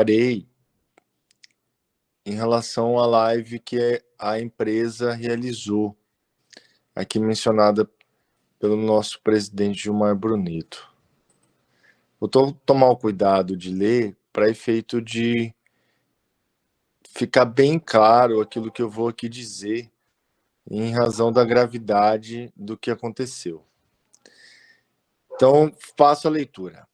Farei em relação à live que a empresa realizou, aqui mencionada pelo nosso presidente Gilmar Brunito. Vou tomar o cuidado de ler para efeito de ficar bem claro aquilo que eu vou aqui dizer em razão da gravidade do que aconteceu. Então, faço a leitura.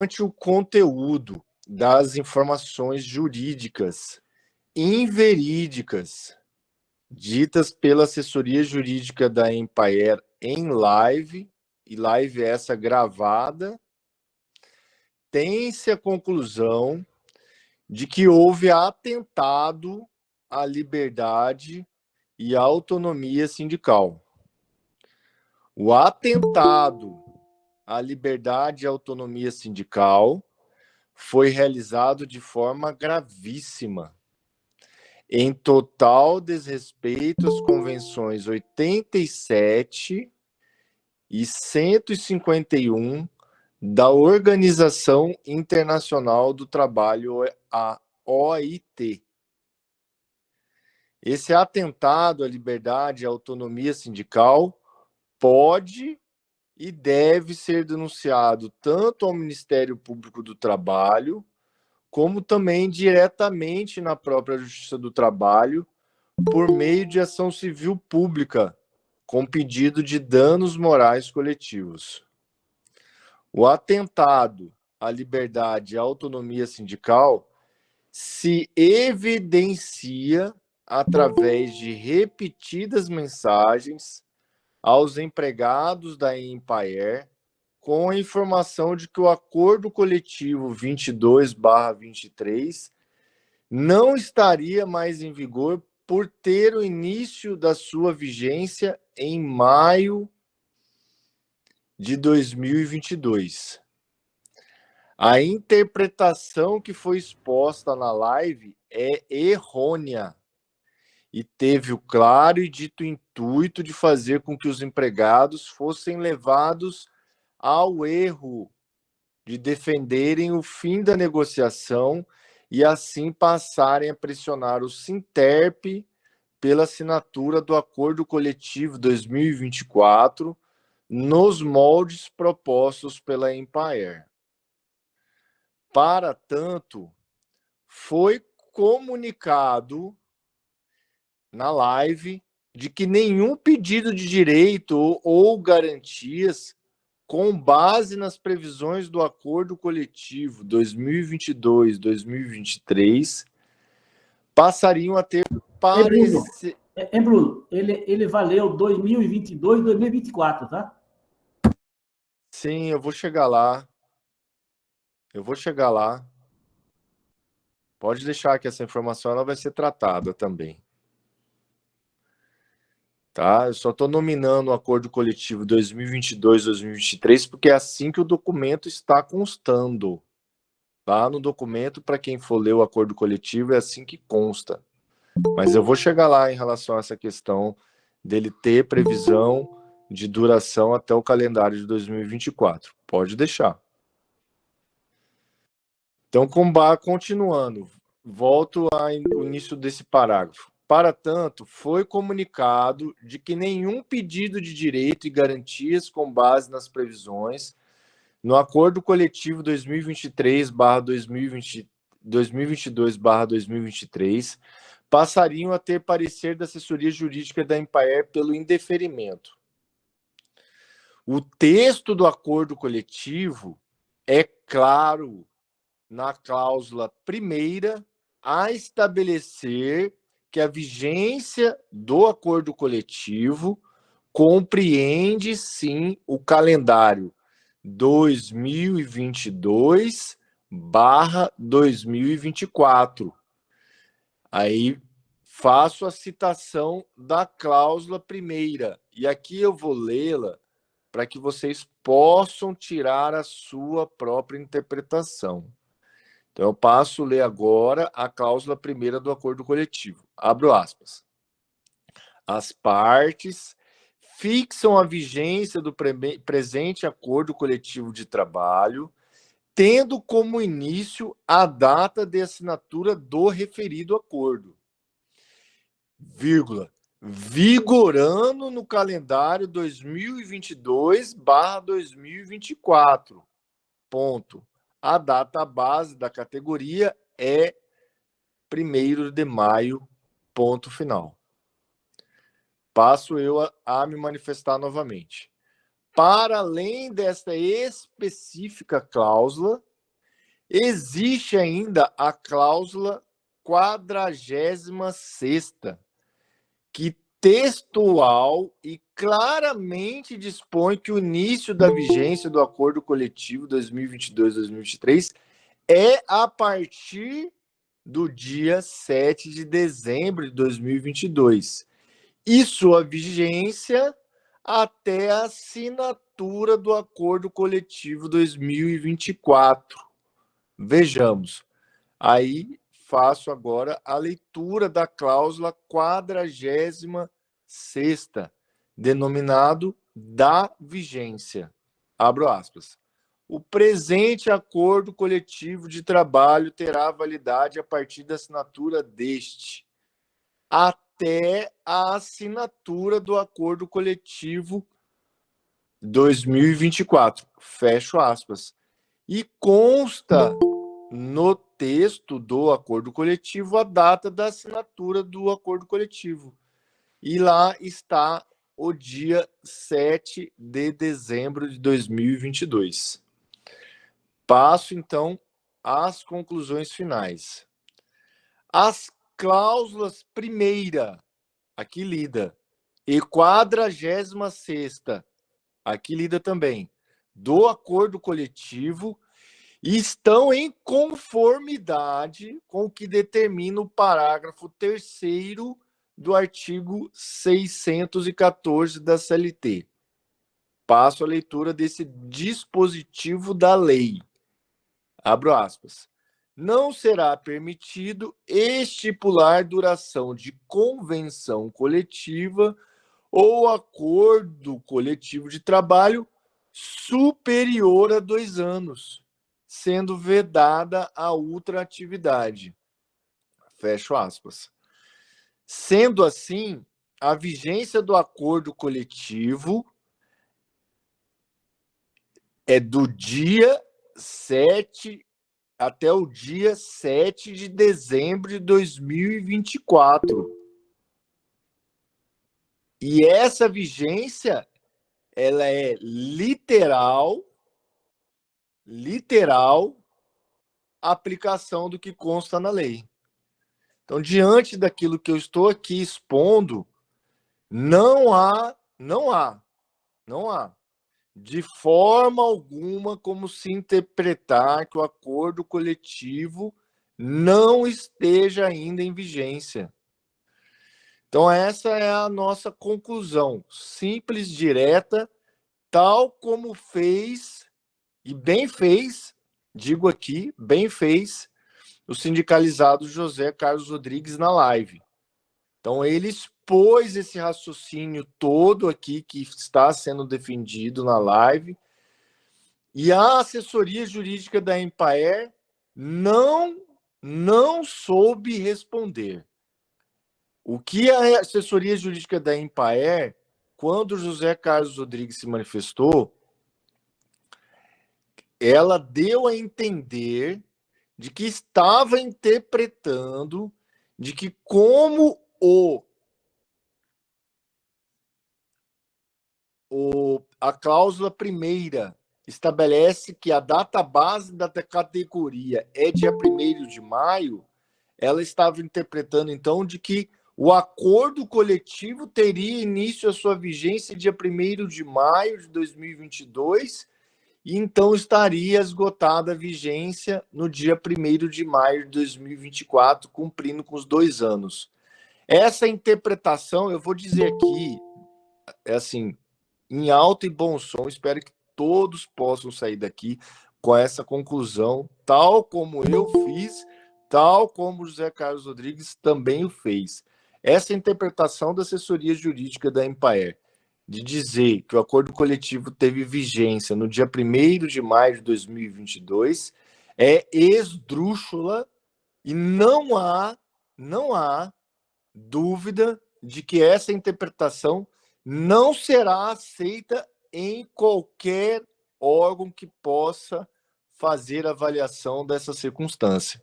Ante o conteúdo das informações jurídicas inverídicas ditas pela assessoria jurídica da Empire em live, e live essa gravada, tem-se a conclusão de que houve atentado à liberdade e à autonomia sindical. O atentado à liberdade e à autonomia sindical foi realizado de forma gravíssima, em total desrespeito às convenções 87 e 151 da Organização Internacional do Trabalho, a OIT. Esse atentado à liberdade e à autonomia sindical pode e deve ser denunciado tanto ao Ministério Público do Trabalho, como também diretamente na própria Justiça do Trabalho, por meio de ação civil pública, com pedido de danos morais coletivos. O atentado à liberdade e à autonomia sindical se evidencia através de repetidas mensagens aos empregados da Empire com a informação de que o acordo coletivo 22/23 não estaria mais em vigor por ter o início da sua vigência em maio de 2022. A interpretação que foi exposta na live é errônea e teve o claro e dito intuito de fazer com que os empregados fossem levados ao erro de defenderem o fim da negociação e assim passarem a pressionar o Sinterp pela assinatura do Acordo Coletivo 2024 nos moldes propostos pela Empire. Para tanto, foi comunicado na live de que nenhum pedido de direito ou garantias com base nas previsões do Acordo Coletivo 2022-2023 passariam a ter parecer... Bruno, ele valeu 2022 e 2024, tá? Sim, eu vou chegar lá. Pode deixar que essa informação ela vai ser tratada também. Tá? Eu só estou nominando o Acordo Coletivo 2022-2023 porque é assim que o documento está constando. Lá no documento, para quem for ler o Acordo Coletivo, é assim que consta. Mas eu vou chegar lá em relação a essa questão dele ter previsão de duração até o calendário de 2024. Pode deixar. Então, continuando, volto ao início desse parágrafo. Para tanto, foi comunicado de que nenhum pedido de direito e garantias com base nas previsões no Acordo Coletivo 2022/2023 passariam a ter parecer da assessoria jurídica da Empire pelo indeferimento. O texto do acordo coletivo é claro na cláusula primeira a estabelecer que a vigência do acordo coletivo compreende, sim, o calendário 2022/2024. Aí faço a citação da cláusula primeira, e aqui eu vou lê-la para que vocês possam tirar a sua própria interpretação. Então, eu passo a ler agora a cláusula primeira do acordo coletivo. Abro aspas. As partes fixam a vigência do presente acordo coletivo de trabalho tendo como início a data de assinatura do referido acordo, vírgula, vigorando no calendário 2022/2024, ponto. A data base da categoria é 1º de maio, ponto final. Passo eu a me manifestar novamente. Para além desta específica cláusula, existe ainda a cláusula 46ª, que textual e claramente dispõe que o início da vigência do acordo coletivo 2022-2023 é a partir do dia 7 de dezembro de 2022 e sua vigência até a assinatura do acordo coletivo 2024. Vejamos. Aí faço agora a leitura da cláusula 46ª, denominado da vigência. Abro aspas. O presente acordo coletivo de trabalho terá validade a partir da assinatura deste, até a assinatura do acordo coletivo 2024. Fecho aspas. E consta no texto do acordo coletivo a data da assinatura do acordo coletivo. E lá está o dia 7 de dezembro de 2022. Passo, então, às conclusões finais. As cláusulas primeira, aqui lida, e 46ª, aqui lida também, do acordo coletivo, estão em conformidade com o que determina o parágrafo 3º do artigo 614 da CLT. Passo a leitura desse dispositivo da lei. Abro aspas. Não será permitido estipular duração de convenção coletiva ou acordo coletivo de trabalho superior a 2 anos, sendo vedada a outra atividade. Fecho aspas. Sendo assim, a vigência do acordo coletivo é do dia 7 até o dia 7 de dezembro de 2024. E essa vigência, ela é literal aplicação do que consta na lei. Então, diante daquilo que eu estou aqui expondo, não há de forma alguma como se interpretar que o acordo coletivo não esteja ainda em vigência. Então, essa é a nossa conclusão, simples, direta, tal como fez, e bem fez, digo aqui, bem fez, o sindicalizado José Carlos Rodrigues na live. Então, ele expôs esse raciocínio todo aqui que está sendo defendido na live, e a assessoria jurídica da Empaer não soube responder. O que a assessoria jurídica da Empaer, quando José Carlos Rodrigues se manifestou, ela deu a entender de que estava interpretando de que como a cláusula primeira estabelece que a data base da categoria é dia 1º de maio, ela estava interpretando, então, de que o acordo coletivo teria início a sua vigência dia 1º de maio de 2022, e então estaria esgotada a vigência no dia 1º de maio de 2024, cumprindo com os 2 anos. Essa interpretação, eu vou dizer aqui, é assim, em alto e bom som, espero que todos possam sair daqui com essa conclusão, tal como eu fiz, tal como José Carlos Rodrigues também o fez. Essa interpretação da assessoria jurídica da Empaer de dizer que o acordo coletivo teve vigência no dia 1º de maio de 2022 é esdrúxula e não há dúvida de que essa interpretação não será aceita em qualquer órgão que possa fazer avaliação dessa circunstância,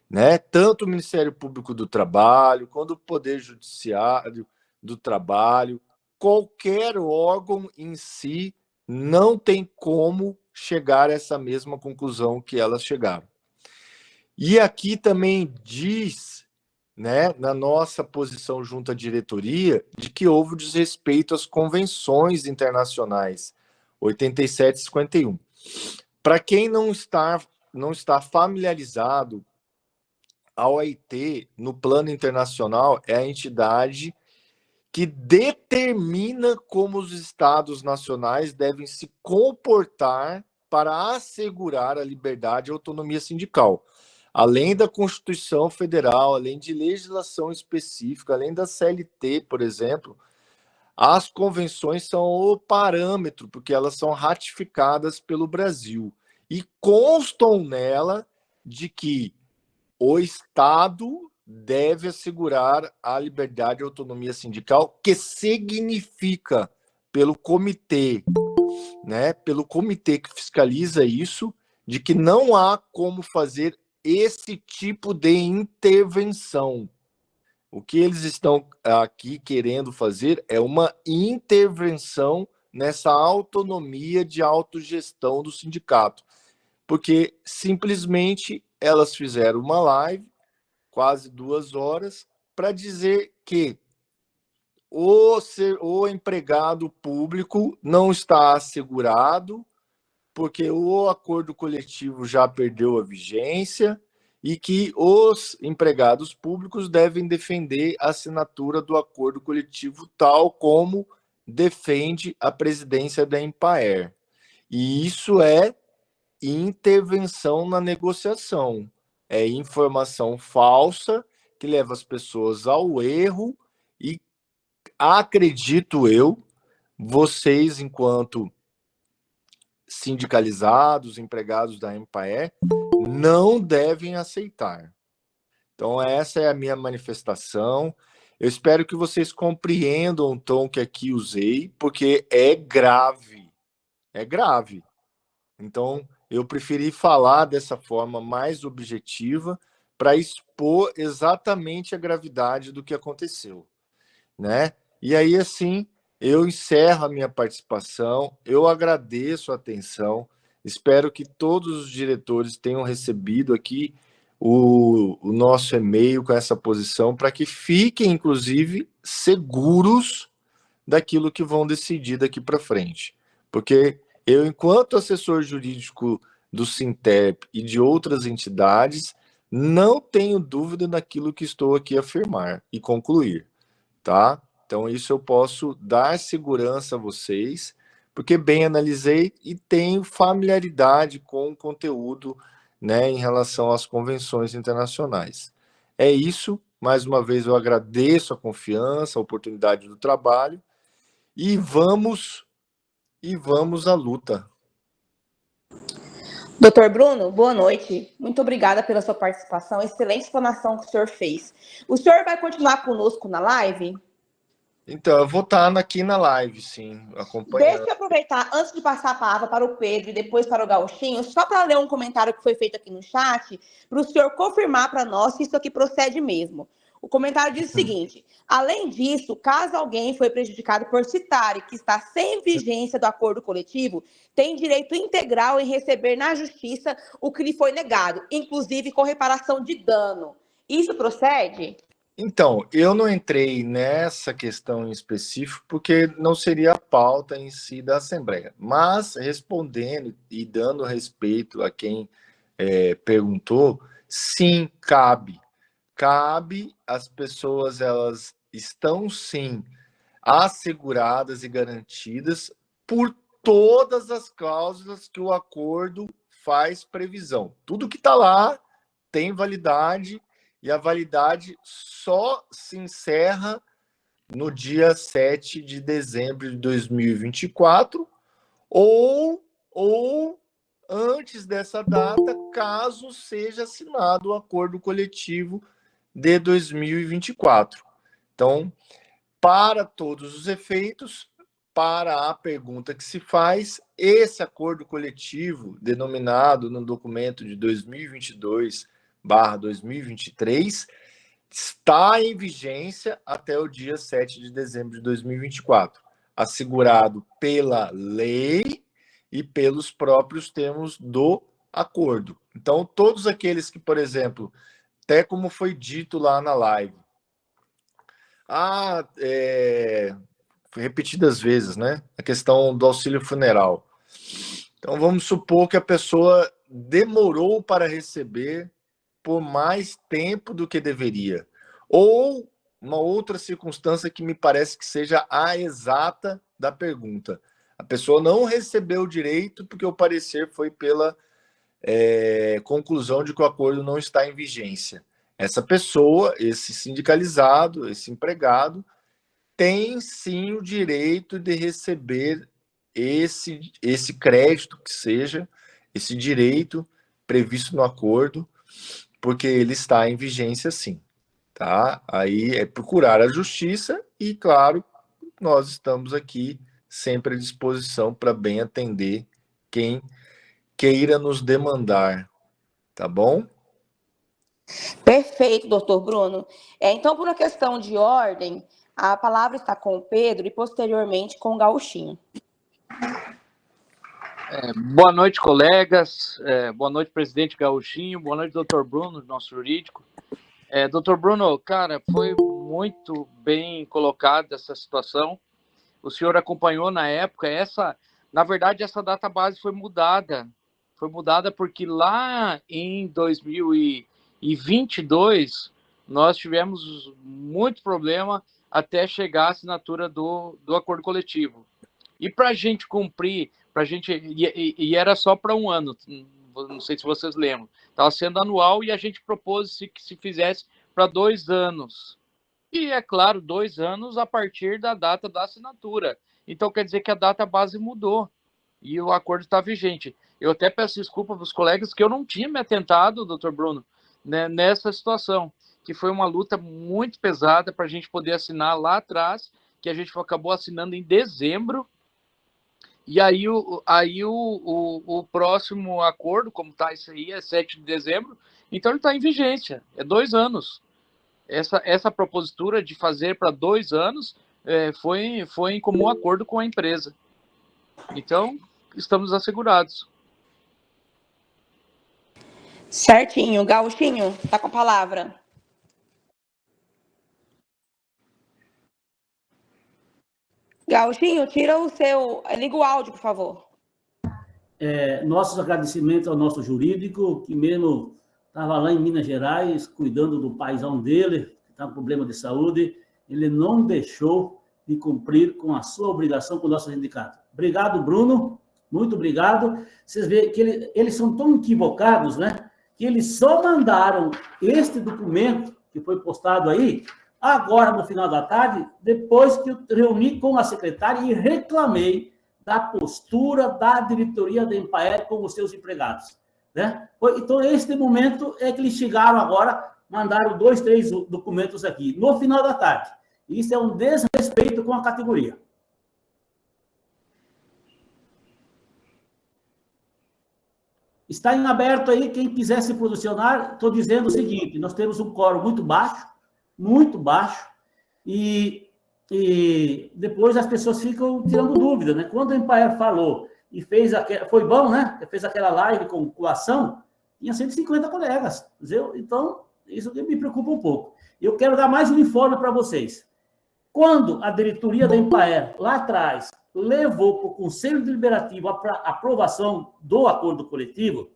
né? Tanto o Ministério Público do Trabalho, quanto o Poder Judiciário do Trabalho, qualquer órgão em si não tem como chegar a essa mesma conclusão que elas chegaram. E aqui também diz, né, na nossa posição junto à diretoria, de que houve desrespeito às convenções internacionais 87 e 51. Para quem não está familiarizado, a OIT, no plano internacional, é a entidade que determina como os estados nacionais devem se comportar para assegurar a liberdade e a autonomia sindical. Além da Constituição Federal, além de legislação específica, além da CLT, por exemplo, as convenções são o parâmetro, porque elas são ratificadas pelo Brasil e constam nela de que o Estado deve assegurar a liberdade e autonomia sindical, que significa, pelo comitê, né, pelo comitê que fiscaliza isso, de que não há como fazer esse tipo de intervenção. O que eles estão aqui querendo fazer é uma intervenção nessa autonomia de autogestão do sindicato, porque simplesmente elas fizeram uma live, quase 2 horas, para dizer que o empregado público não está assegurado, porque o acordo coletivo já perdeu a vigência e que os empregados públicos devem defender a assinatura do acordo coletivo tal como defende a presidência da Empaer. E isso é intervenção na negociação. É informação falsa que leva as pessoas ao erro e, acredito eu, vocês, enquanto sindicalizados, empregados da Empaer, não devem aceitar. Então, essa é a minha manifestação. Eu espero que vocês compreendam o tom que aqui usei, porque é grave. É grave. Então, eu preferi falar dessa forma mais objetiva para expor exatamente a gravidade do que aconteceu, né? E aí, assim, eu encerro a minha participação, eu agradeço a atenção, espero que todos os diretores tenham recebido aqui o nosso e-mail com essa posição, para que fiquem, inclusive, seguros daquilo que vão decidir daqui para frente. Porque eu, enquanto assessor jurídico do Sinterp e de outras entidades, não tenho dúvida naquilo que estou aqui a afirmar e concluir, tá? Então, isso eu posso dar segurança a vocês, porque bem analisei e tenho familiaridade com o conteúdo, né, em relação às convenções internacionais. É isso. Mais uma vez, eu agradeço a confiança, a oportunidade do trabalho e vamos à luta. Doutor Bruno, boa noite. Muito obrigada pela sua participação. Excelente explanação que o senhor fez. O senhor vai continuar conosco na live? Então, eu vou estar aqui na live, sim, acompanhando. Deixa eu aproveitar, antes de passar a palavra para o Pedro e depois para o Gauchinho, só para ler um comentário que foi feito aqui no chat, para o senhor confirmar para nós se isso aqui procede mesmo. O comentário diz o seguinte: além disso, caso alguém foi prejudicado por citar que está sem vigência do acordo coletivo, tem direito integral em receber na justiça o que lhe foi negado, inclusive com reparação de dano. Isso procede? Então, eu não entrei nessa questão em específico porque não seria a pauta em si da Assembleia, mas respondendo e dando respeito a quem perguntou, sim, cabe. Cabe, as pessoas, elas estão sim asseguradas e garantidas por todas as cláusulas que o acordo faz previsão. Tudo que está lá tem validade e a validade só se encerra no dia 7 de dezembro de 2024 ou antes dessa data, caso seja assinado o acordo coletivo de 2024. Então, para todos os efeitos, para a pergunta que se faz, esse acordo coletivo, denominado no documento de 2022/2023, está em vigência até o dia 7 de dezembro de 2024, assegurado pela lei e pelos próprios termos do acordo. Então, todos aqueles que, por exemplo, até como foi dito lá na live, foi repetidas vezes, né? A questão do auxílio funeral. Então, vamos supor que a pessoa demorou para receber por mais tempo do que deveria. Ou uma outra circunstância que me parece que seja a exata da pergunta. A pessoa não recebeu o direito porque o parecer foi pela conclusão de que o acordo não está em vigência. Essa pessoa, esse sindicalizado, esse empregado, tem sim o direito de receber esse crédito, que seja, esse direito previsto no acordo, porque ele está em vigência sim. Tá? Aí é procurar a justiça e, claro, nós estamos aqui sempre à disposição para bem atender quem queira nos demandar, tá bom? Perfeito, doutor Bruno. Então, por uma questão de ordem, a palavra está com o Pedro e, posteriormente, com o Gauchinho. Boa noite, colegas. Boa noite, presidente Gauchinho. Boa noite, doutor Bruno, nosso jurídico. Doutor Bruno, cara, foi muito bem colocada essa situação. O senhor acompanhou na época. Na verdade, essa data base foi mudada. Foi mudada porque lá em 2022 nós tivemos muito problema até chegar à assinatura do acordo coletivo. E para a gente cumprir, e era só para um ano, não sei se vocês lembram, estava sendo anual e a gente propôs que se fizesse para 2 anos. E, é claro, 2 anos a partir da data da assinatura. Então, quer dizer que a data base mudou e o acordo está vigente. Eu até peço desculpa para os colegas que eu não tinha me atentado, doutor Bruno, né, nessa situação, que foi uma luta muito pesada para a gente poder assinar lá atrás, que a gente acabou assinando em dezembro. E aí o próximo acordo, como está isso aí, é 7 de dezembro, então ele está em vigência, é 2 anos. Essa propositura de fazer para 2 anos foi em comum acordo com a empresa. Então, estamos assegurados. Certinho. Gauchinho, está com a palavra. Gauchinho, liga o áudio, por favor. Nossos agradecimentos ao nosso jurídico, que mesmo estava lá em Minas Gerais, cuidando do paizão dele, que está com problema de saúde, ele não deixou de cumprir com a sua obrigação com o nosso sindicato. Obrigado, Bruno, muito obrigado. Vocês veem que eles são tão equivocados, né? Que eles só mandaram este documento, que foi postado aí, agora, no final da tarde, depois que eu reuni com a secretária e reclamei da postura da diretoria da Empaer com os seus empregados. Né? Então, este momento é que eles chegaram agora, mandaram 2, 3 documentos aqui, no final da tarde. Isso é um desrespeito com a categoria. Está em aberto aí, quem quiser se posicionar, estou dizendo o seguinte, nós temos um quórum muito baixo, e depois as pessoas ficam tirando dúvida, né? Quando o Empaer falou e fez foi bom, né? Fez aquela live com a ação, tinha 150 colegas, entendeu? Então, isso me preocupa um pouco. Eu quero dar mais um informe para vocês. Quando a diretoria da Empaer, lá atrás, levou para o Conselho Deliberativo a aprovação do acordo coletivo,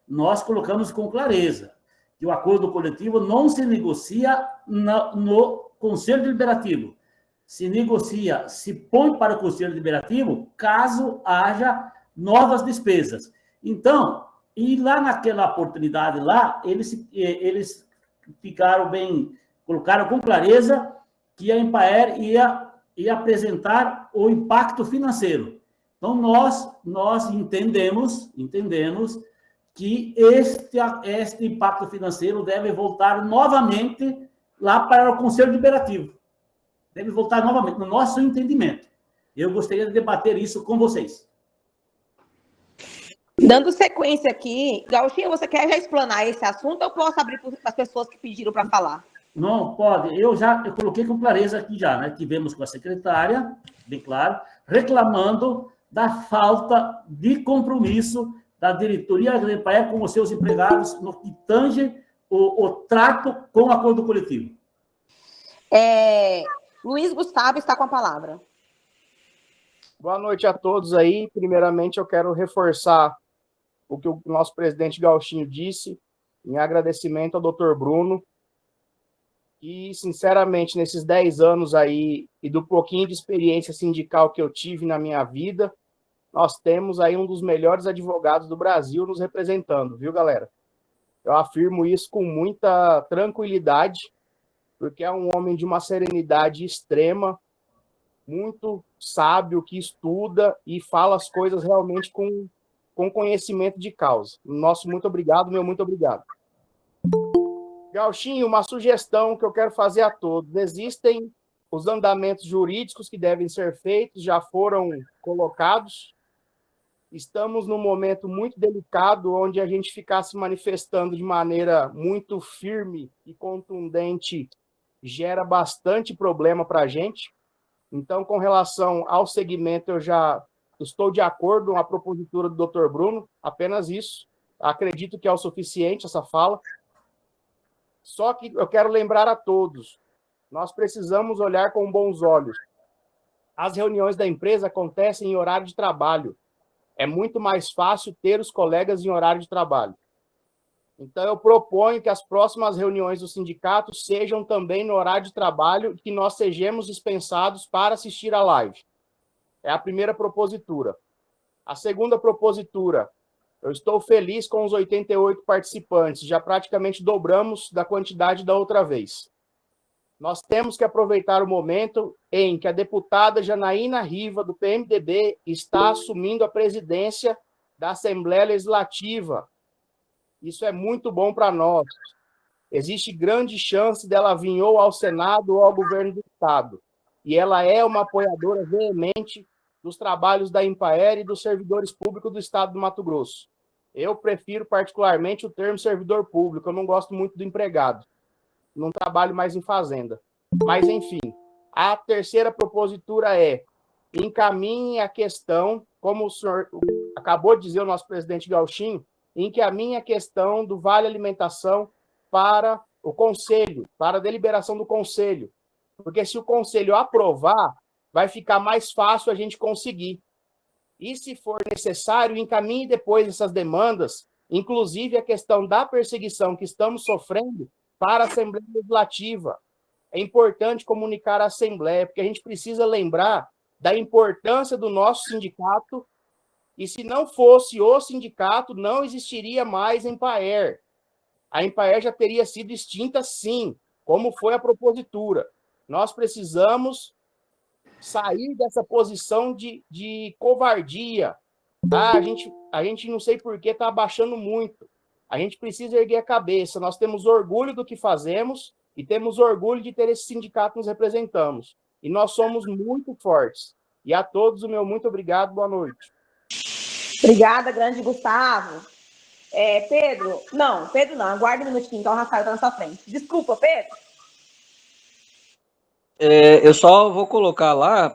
nós colocamos com clareza que o acordo coletivo não se negocia no Conselho Deliberativo. Se negocia, se põe para o Conselho Deliberativo, caso haja novas despesas. Então, e lá naquela oportunidade lá, eles ficaram bem, colocaram com clareza que a Empaer ia apresentar o impacto financeiro. Então, nós entendemos que este impacto financeiro deve voltar novamente lá para o Conselho Deliberativo. Deve voltar novamente, no nosso entendimento. Eu gostaria de debater isso com vocês. Dando sequência aqui, Gauchinho, você quer já explanar esse assunto ou eu posso abrir para as pessoas que pediram para falar? Não, pode. Eu coloquei com clareza aqui já, né? Tivemos com a secretária, bem claro, reclamando da falta de compromisso da diretoria da Empaer com os seus empregados no que tange o trato com o acordo coletivo. Luiz Gustavo está com a palavra. Boa noite a todos aí. Primeiramente, eu quero reforçar o que o nosso presidente Gauchinho disse, em agradecimento ao doutor Bruno, e, sinceramente, nesses 10 anos aí, e do pouquinho de experiência sindical que eu tive na minha vida, nós temos aí um dos melhores advogados do Brasil nos representando, viu, galera? Eu afirmo isso com muita tranquilidade, porque é um homem de uma serenidade extrema, muito sábio, que estuda e fala as coisas realmente com conhecimento de causa. Nosso muito obrigado, meu muito obrigado. Gauchinho, uma sugestão que eu quero fazer a todos. Existem os andamentos jurídicos que devem ser feitos, já foram colocados. Estamos num momento muito delicado, onde a gente ficar se manifestando de maneira muito firme e contundente gera bastante problema para a gente. Então, com relação ao segmento, eu já estou de acordo com a propositura do Dr. Bruno, apenas isso. Acredito que é o suficiente essa fala. Só que eu quero lembrar a todos, nós precisamos olhar com bons olhos. As reuniões da empresa acontecem em horário de trabalho. É muito mais fácil ter os colegas em horário de trabalho. Então, eu proponho que as próximas reuniões do sindicato sejam também no horário de trabalho e que nós sejamos dispensados para assistir a live. É a primeira propositura. A segunda propositura, eu estou feliz com os 88 participantes, já praticamente dobramos da quantidade da outra vez. Nós temos que aproveitar o momento em que a deputada Janaína Riva, do PMDB, está assumindo a presidência da Assembleia Legislativa. Isso é muito bom para nós. Existe grande chance dela vir ou ao Senado ou ao governo do Estado. E ela é uma apoiadora veemente dos trabalhos da Empaer e dos servidores públicos do Estado do Mato Grosso. Eu prefiro particularmente o termo servidor público, eu não gosto muito do empregado. Não trabalho mais em fazenda. Mas, enfim, a terceira propositura é: encaminhe a questão, como o senhor acabou de dizer, o nosso presidente Gauchinho, encaminhe a questão do Vale Alimentação para o Conselho, para a deliberação do Conselho. Porque se o Conselho aprovar, vai ficar mais fácil a gente conseguir. E, se for necessário, encaminhe depois essas demandas, inclusive a questão da perseguição que estamos sofrendo, para a Assembleia Legislativa. É importante comunicar à Assembleia, porque a gente precisa lembrar da importância do nosso sindicato, e se não fosse o sindicato, não existiria mais Empaer. A Empaer já teria sido extinta, sim, como foi a propositura. Nós precisamos sair dessa posição de covardia. Tá? A gente não sei por que está abaixando muito. A gente precisa erguer a cabeça. Nós temos orgulho do que fazemos e temos orgulho de ter esse sindicato que nos representamos. E nós somos muito fortes. E a todos o meu muito obrigado. Boa noite. Obrigada, grande Gustavo. Pedro não, aguarde um minutinho, então o Rafael está na sua frente. Desculpa, Pedro. Eu só vou colocar lá,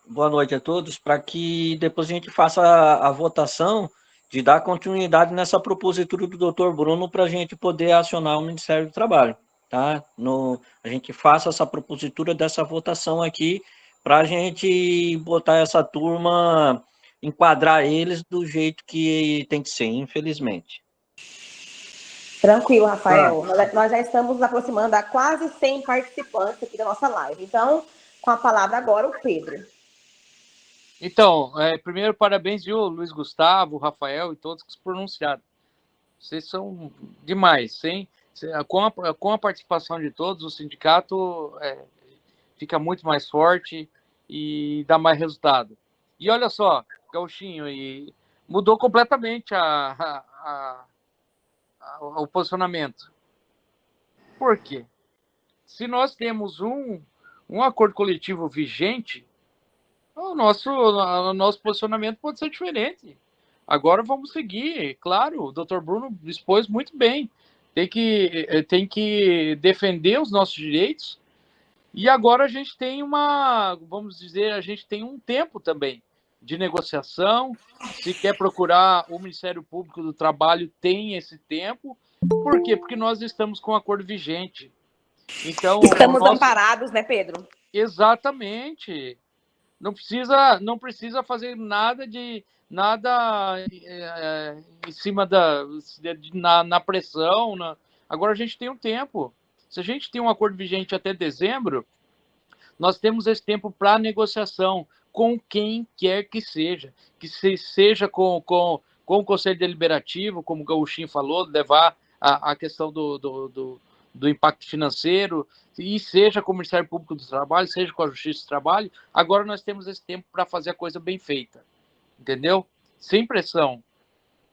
boa noite a todos, para que depois a gente faça a votação de dar continuidade nessa propositura do Dr. Bruno para a gente poder acionar o Ministério do Trabalho, tá? A gente faça essa propositura dessa votação aqui para a gente botar essa turma, enquadrar eles do jeito que tem que ser, infelizmente. Tranquilo, Rafael. Nós já estamos nos aproximando a quase 100 participantes aqui da nossa live. Então, com a palavra agora, o Pedro. Então, primeiro, parabéns, viu, Luiz Gustavo, Rafael e todos que se pronunciaram. Vocês são demais, hein? Com a participação de todos, o sindicato fica muito mais forte e dá mais resultado. E olha só, Gauchinho, e mudou completamente o posicionamento. Por quê? Se nós temos um acordo coletivo vigente, o nosso posicionamento pode ser diferente. Agora vamos seguir, claro, o Dr. Bruno expôs muito bem. Tem que defender os nossos direitos. E agora a gente tem a gente tem um tempo também de negociação. Se quer procurar o Ministério Público do Trabalho, tem esse tempo. Por quê? Porque nós estamos com um acordo vigente. Então, estamos amparados, né, Pedro? Exatamente. Não precisa fazer nada em cima na pressão. Agora a gente tem um tempo. Se a gente tem um acordo vigente até dezembro, nós temos esse tempo para negociação com quem quer que seja com o Conselho Deliberativo, como o Gauchinho falou, levar a questão do impacto financeiro, e seja com o Ministério Público do Trabalho, seja com a Justiça do Trabalho. Agora nós temos esse tempo para fazer a coisa bem feita, entendeu? Sem pressão.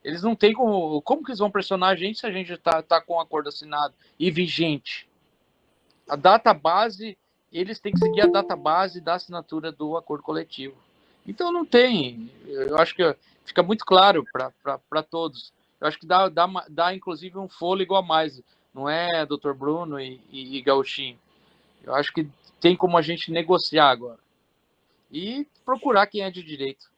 Eles não têm como que eles vão pressionar a gente se a gente está com o acordo assinado e vigente. A data base, eles têm que seguir a data base da assinatura do acordo coletivo. Então não tem, eu acho que fica muito claro para todos. Eu acho que dá inclusive um fôlego a mais, não é, doutor Bruno e Gauchinho? Eu acho que tem como a gente negociar agora e procurar quem é de direito.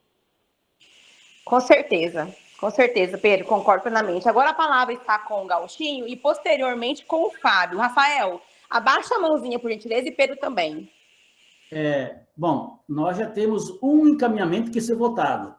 Com certeza, Pedro, concordo plenamente. Agora a palavra está com o Gauchinho e posteriormente com o Fábio. Rafael, abaixa a mãozinha, por gentileza, e Pedro também. Bom, nós já temos um encaminhamento que ser votado.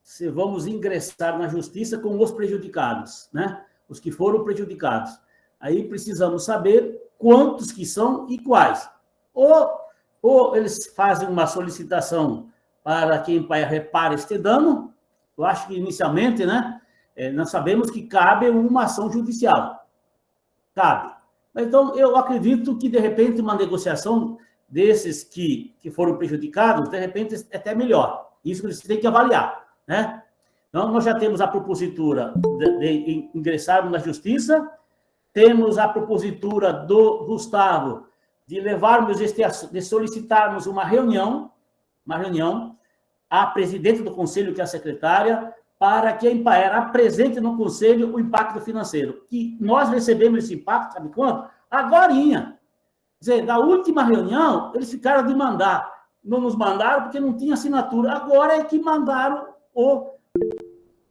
Se vamos ingressar na justiça com os prejudicados, né? Os que foram prejudicados. Aí precisamos saber quantos que são e quais. Ou eles fazem uma solicitação para que a Empaier repare este dano. Eu acho que inicialmente, né? Nós sabemos que cabe uma ação judicial. Cabe. Então, eu acredito que, de repente, uma negociação desses que foram prejudicados, de repente, é até melhor. Isso eles têm que avaliar, né? Então, nós já temos a propositura de ingressarmos na justiça, temos a propositura do Gustavo de levarmos de solicitarmos uma reunião à presidente do conselho, que é a secretária, para que a Empaier apresente no conselho o impacto financeiro. E nós recebemos esse impacto, sabe quanto? Agorinha. Quer dizer, da última reunião, eles ficaram de mandar. Não nos mandaram porque não tinha assinatura. Agora é que mandaram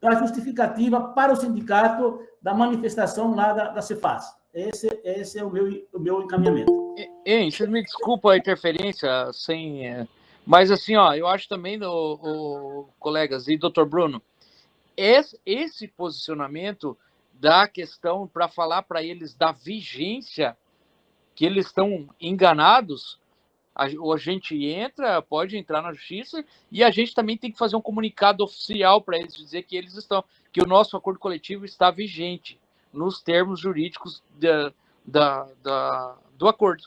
a justificativa para o sindicato da manifestação lá da Cefaz. Esse é o meu encaminhamento. Vocês me desculpam a interferência, mas assim, eu acho também, colegas e doutor Bruno, esse posicionamento da questão para falar para eles da vigência, que eles estão enganados, a gente pode entrar na justiça, e a gente também tem que fazer um comunicado oficial para eles, dizer que que o nosso acordo coletivo está vigente nos termos jurídicos do acordo.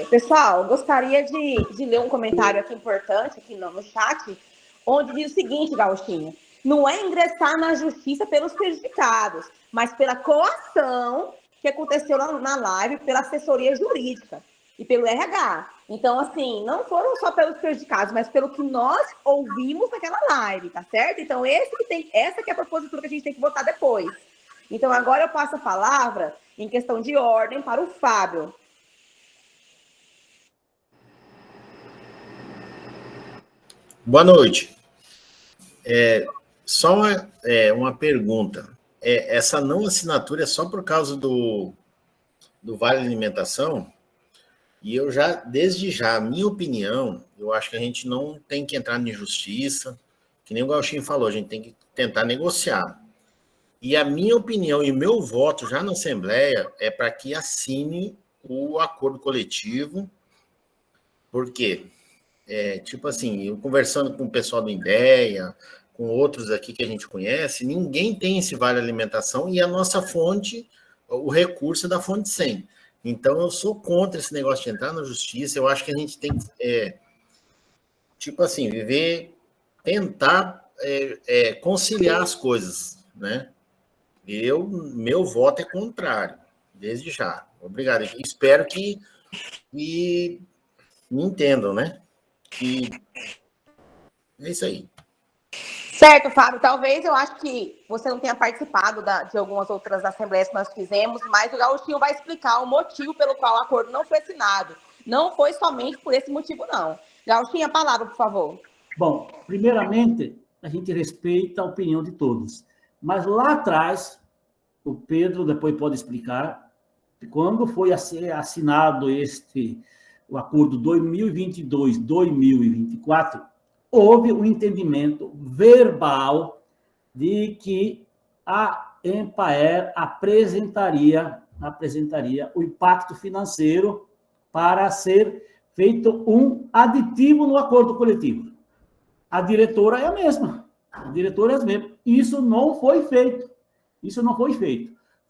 Pessoal, gostaria de ler um comentário aqui importante aqui no chat, onde diz o seguinte, Gauchinho: não é ingressar na justiça pelos prejudicados, mas pela coação que aconteceu na live pela assessoria jurídica e pelo RH. Então, assim, não foram só pelos prejudicados, mas pelo que nós ouvimos naquela live, tá certo? Então, essa que é a propositura que a gente tem que votar depois. Então, agora eu passo a palavra, em questão de ordem, para o Fábio. Boa noite. Só uma pergunta. Essa não assinatura é só por causa do Vale Alimentação? E desde já, a minha opinião, eu acho que a gente não tem que entrar em justiça, que nem o Gauchinho falou, a gente tem que tentar negociar. E a minha opinião e o meu voto já na Assembleia é para que assine o acordo coletivo, porque, tipo assim, eu conversando com o pessoal do IDEA, com outros aqui que a gente conhece, ninguém tem esse Vale Alimentação e a nossa fonte, o recurso é da fonte 100. Então, eu sou contra esse negócio de entrar na justiça. Eu acho que a gente tem que, tipo assim, tentar conciliar as coisas, né? Meu voto é contrário, desde já. Obrigado. Espero que me entendam, né? Que é isso aí. Certo, Fábio. Talvez eu acho que você não tenha participado de algumas outras assembleias que nós fizemos, mas o Gauchinho vai explicar o motivo pelo qual o acordo não foi assinado. Não foi somente por esse motivo, não. Gauchinho, a palavra, por favor. Bom, primeiramente, a gente respeita a opinião de todos. Mas lá atrás, o Pedro depois pode explicar, quando foi assinado o acordo 2022-2024, houve um entendimento verbal de que a Empaer apresentaria o impacto financeiro para ser feito um aditivo no acordo coletivo. A diretora é a mesma. Isso não foi feito.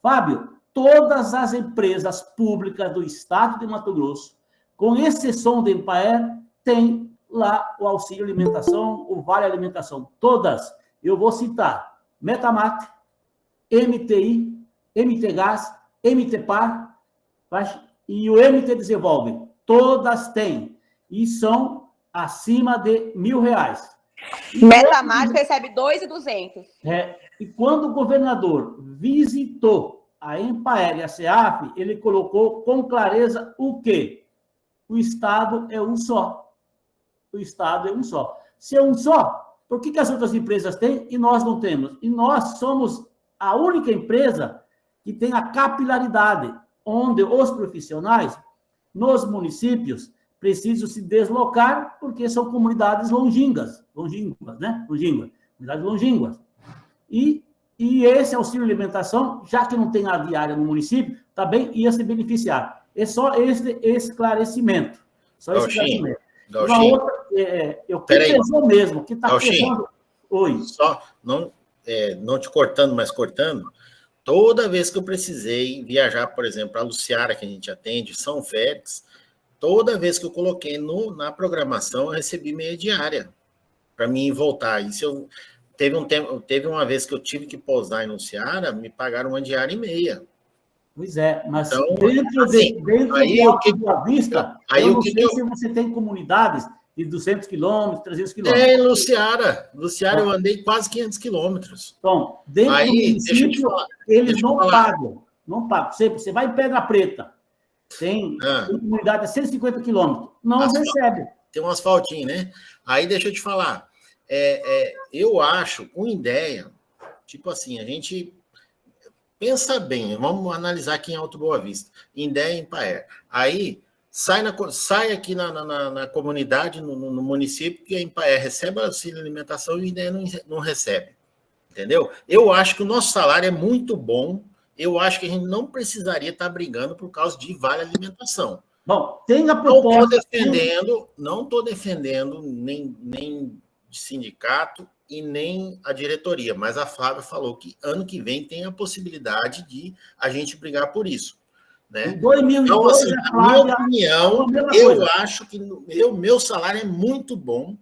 Fábio, todas as empresas públicas do estado de Mato Grosso, com exceção da Empaer, têm lá o auxílio alimentação, o vale alimentação. Todas. Eu vou citar Metamate, MTI, MTGás, MTPAR e o MT Desenvolve. Todas têm. E são acima de R$1.000. Metamate recebe 2.200. E quando o governador visitou a Empaer e a CEAF, ele colocou com clareza o quê? O Estado é um só. Se é um só, por que as outras empresas têm e nós não temos? E nós somos a única empresa que tem a capilaridade, onde os profissionais, nos municípios, precisam se deslocar, porque são comunidades longínquas, né? Comunidades longínquas. E esse auxílio alimentação, já que não tem a diária no município, também ia se beneficiar. É só esse esclarecimento. Uma outra, eu pesou mesmo, que está pesando. Oi. Só, não te cortando, mas cortando, toda vez que eu precisei viajar, por exemplo, para Luciara, que a gente atende, São Félix, toda vez que eu coloquei na programação, eu recebi meia diária para mim voltar. Isso teve uma vez que eu tive que pousar em Luciara, me pagaram uma diária e meia. Pois é, mas então, dentro de Alto Boa Vista, eu não sei se você tem comunidades de 200 quilômetros, 300 quilômetros. É, em Luciara. Eu andei quase 500 quilômetros. Então, dentro do município, eles não pagam. Não pagam. Você vai em Pedra Preta, tem comunidade a 150 quilômetros, não recebe. Tem um asfaltinho, né? Aí, deixa eu te falar. Eu acho, com ideia, tipo assim, a gente... Pensa bem, vamos analisar aqui em Alto Boa Vista, Indé e Empaer. Aí, sai aqui na comunidade, no município, que a Empaer recebe auxílio alimentação e o Indé não recebe. Entendeu? Eu acho que o nosso salário é muito bom, eu acho que a gente não precisaria estar brigando por causa de vale alimentação. Bom, tem a proposta... Não estou defendendo nem sindicato, e nem a diretoria, mas a Flávia falou que ano que vem tem a possibilidade de a gente brigar por isso. Né? Em 2002, então, assim, na minha opinião, eu acho que meu salário é muito bom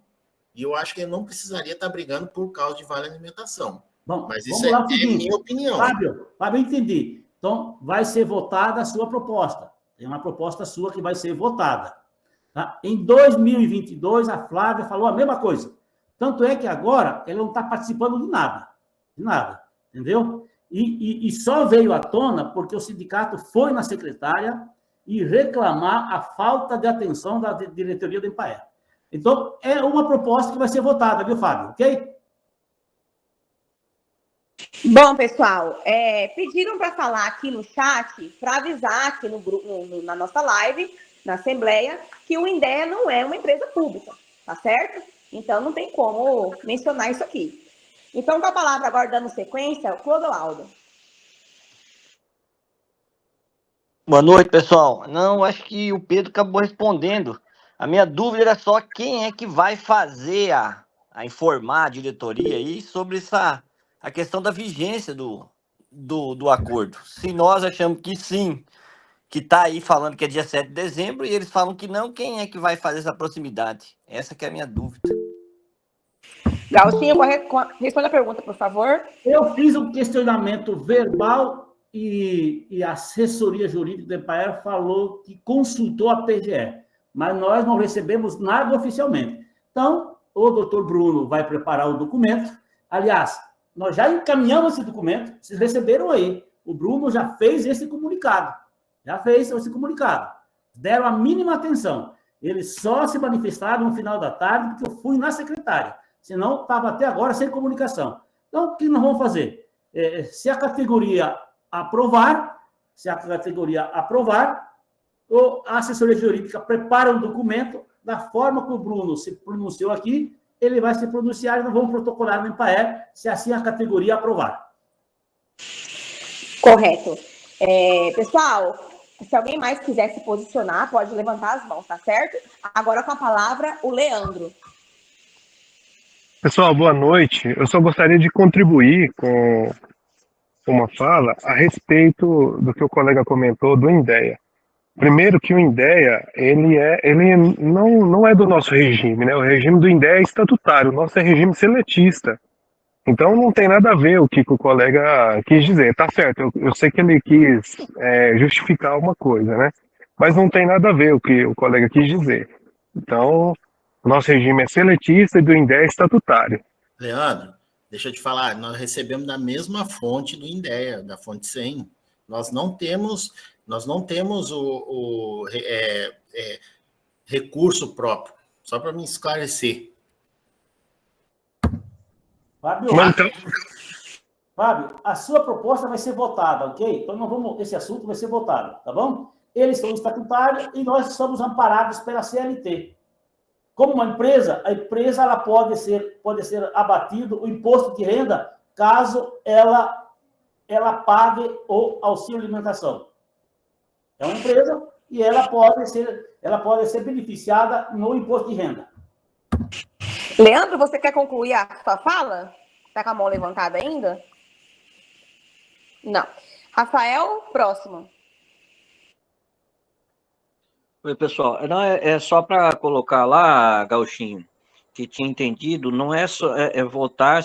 e eu acho que eu não precisaria estar brigando por causa de vale alimentação. Bom, mas isso é minha opinião. Fábio, entendi. Então, vai ser votada a sua proposta. Tem uma proposta sua que vai ser votada. Tá? Em 2022, a Flávia falou a mesma coisa. Tanto é que agora ela não está participando de nada, entendeu? E só veio à tona porque o sindicato foi na secretária e reclamar a falta de atenção da diretoria da Empaer. Então, é uma proposta que vai ser votada, viu, Fábio? Ok? Bom, pessoal, pediram para falar aqui no chat, para avisar aqui no grupo, na nossa live, na Assembleia, que o Indé não é uma empresa pública, tá certo? Então, não tem como mencionar isso aqui. Então, com a palavra agora, dando sequência, o Clodoaldo. Boa noite, pessoal. Não, acho que o Pedro acabou respondendo. A minha dúvida era só quem é que vai fazer a informar a diretoria aí sobre a questão da vigência do acordo. Se nós achamos que sim, que está aí falando que é dia 7 de dezembro, e eles falam que não, quem é que vai fazer essa proximidade? Essa que é a minha dúvida. Gauchinho, responda a pergunta, por favor. Eu fiz um questionamento verbal e a assessoria jurídica do Empaer falou que consultou a PGE, mas nós não recebemos nada oficialmente. Então, o doutor Bruno vai preparar o documento. Aliás, nós já encaminhamos esse documento, vocês receberam aí. O Bruno já fez esse comunicado. Deram a mínima atenção. Eles só se manifestaram no final da tarde, porque eu fui na secretária. Senão, estava até agora sem comunicação. Então, o que nós vamos fazer? Se a categoria aprovar, a assessoria jurídica prepara um documento da forma que o Bruno se pronunciou aqui, ele vai se pronunciar e nós vamos protocolar no Empaer, se assim a categoria aprovar. Correto. Pessoal, se alguém mais quiser se posicionar, pode levantar as mãos, tá certo? Agora com a palavra, o Leandro. Pessoal, boa noite. Eu só gostaria de contribuir com uma fala a respeito do que o colega comentou do INDEA. Primeiro que o INDEA, ele não é do nosso regime, né? O regime do INDEA é estatutário, o nosso é regime seletista. Então não tem nada a ver o que o colega quis dizer. Tá certo, eu sei que ele quis justificar uma coisa, né? Mas não tem nada a ver o que o colega quis dizer. Então, o nosso regime é seletista e do INDEA é estatutário. Leandro, deixa eu te falar, nós recebemos da mesma fonte do INDEA, da fonte 100. Nós não temos o recurso próprio, só para me esclarecer. Fábio, a sua proposta vai ser votada, ok? Então, esse assunto vai ser votado, tá bom? Eles são estatutários e nós somos amparados pela CLT. Como uma empresa, a empresa ela pode ser abatido o imposto de renda caso ela pague o auxílio alimentação. É uma empresa e ela pode ser beneficiada no imposto de renda. Leandro, você quer concluir a sua fala? Está com a mão levantada ainda? Não. Rafael, próximo. Oi, pessoal. Não, é só para colocar lá, Gauchinho, que tinha entendido, não é só votar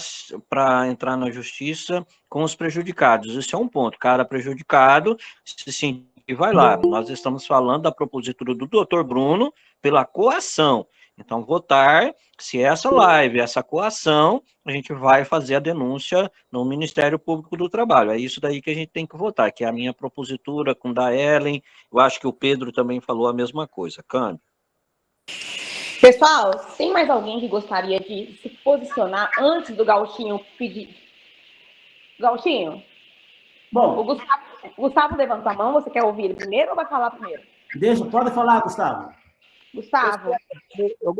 para entrar na justiça com os prejudicados. Esse é um ponto. Cada prejudicado se sentir vai lá. Nós estamos falando da propositura do doutor Bruno pela coação. Então, votar, se essa live, essa coação, a gente vai fazer a denúncia no Ministério Público do Trabalho. É isso daí que a gente tem que votar, que é a minha propositura com da Ellen. Eu acho que o Pedro também falou a mesma coisa. Câmbio. Pessoal, tem mais alguém que gostaria de se posicionar antes do Gauchinho pedir? Gauchinho? Bom. O Gustavo levantou a mão, você quer ouvir ele primeiro ou vai falar primeiro? Pode falar, Gustavo. Gustavo. Eu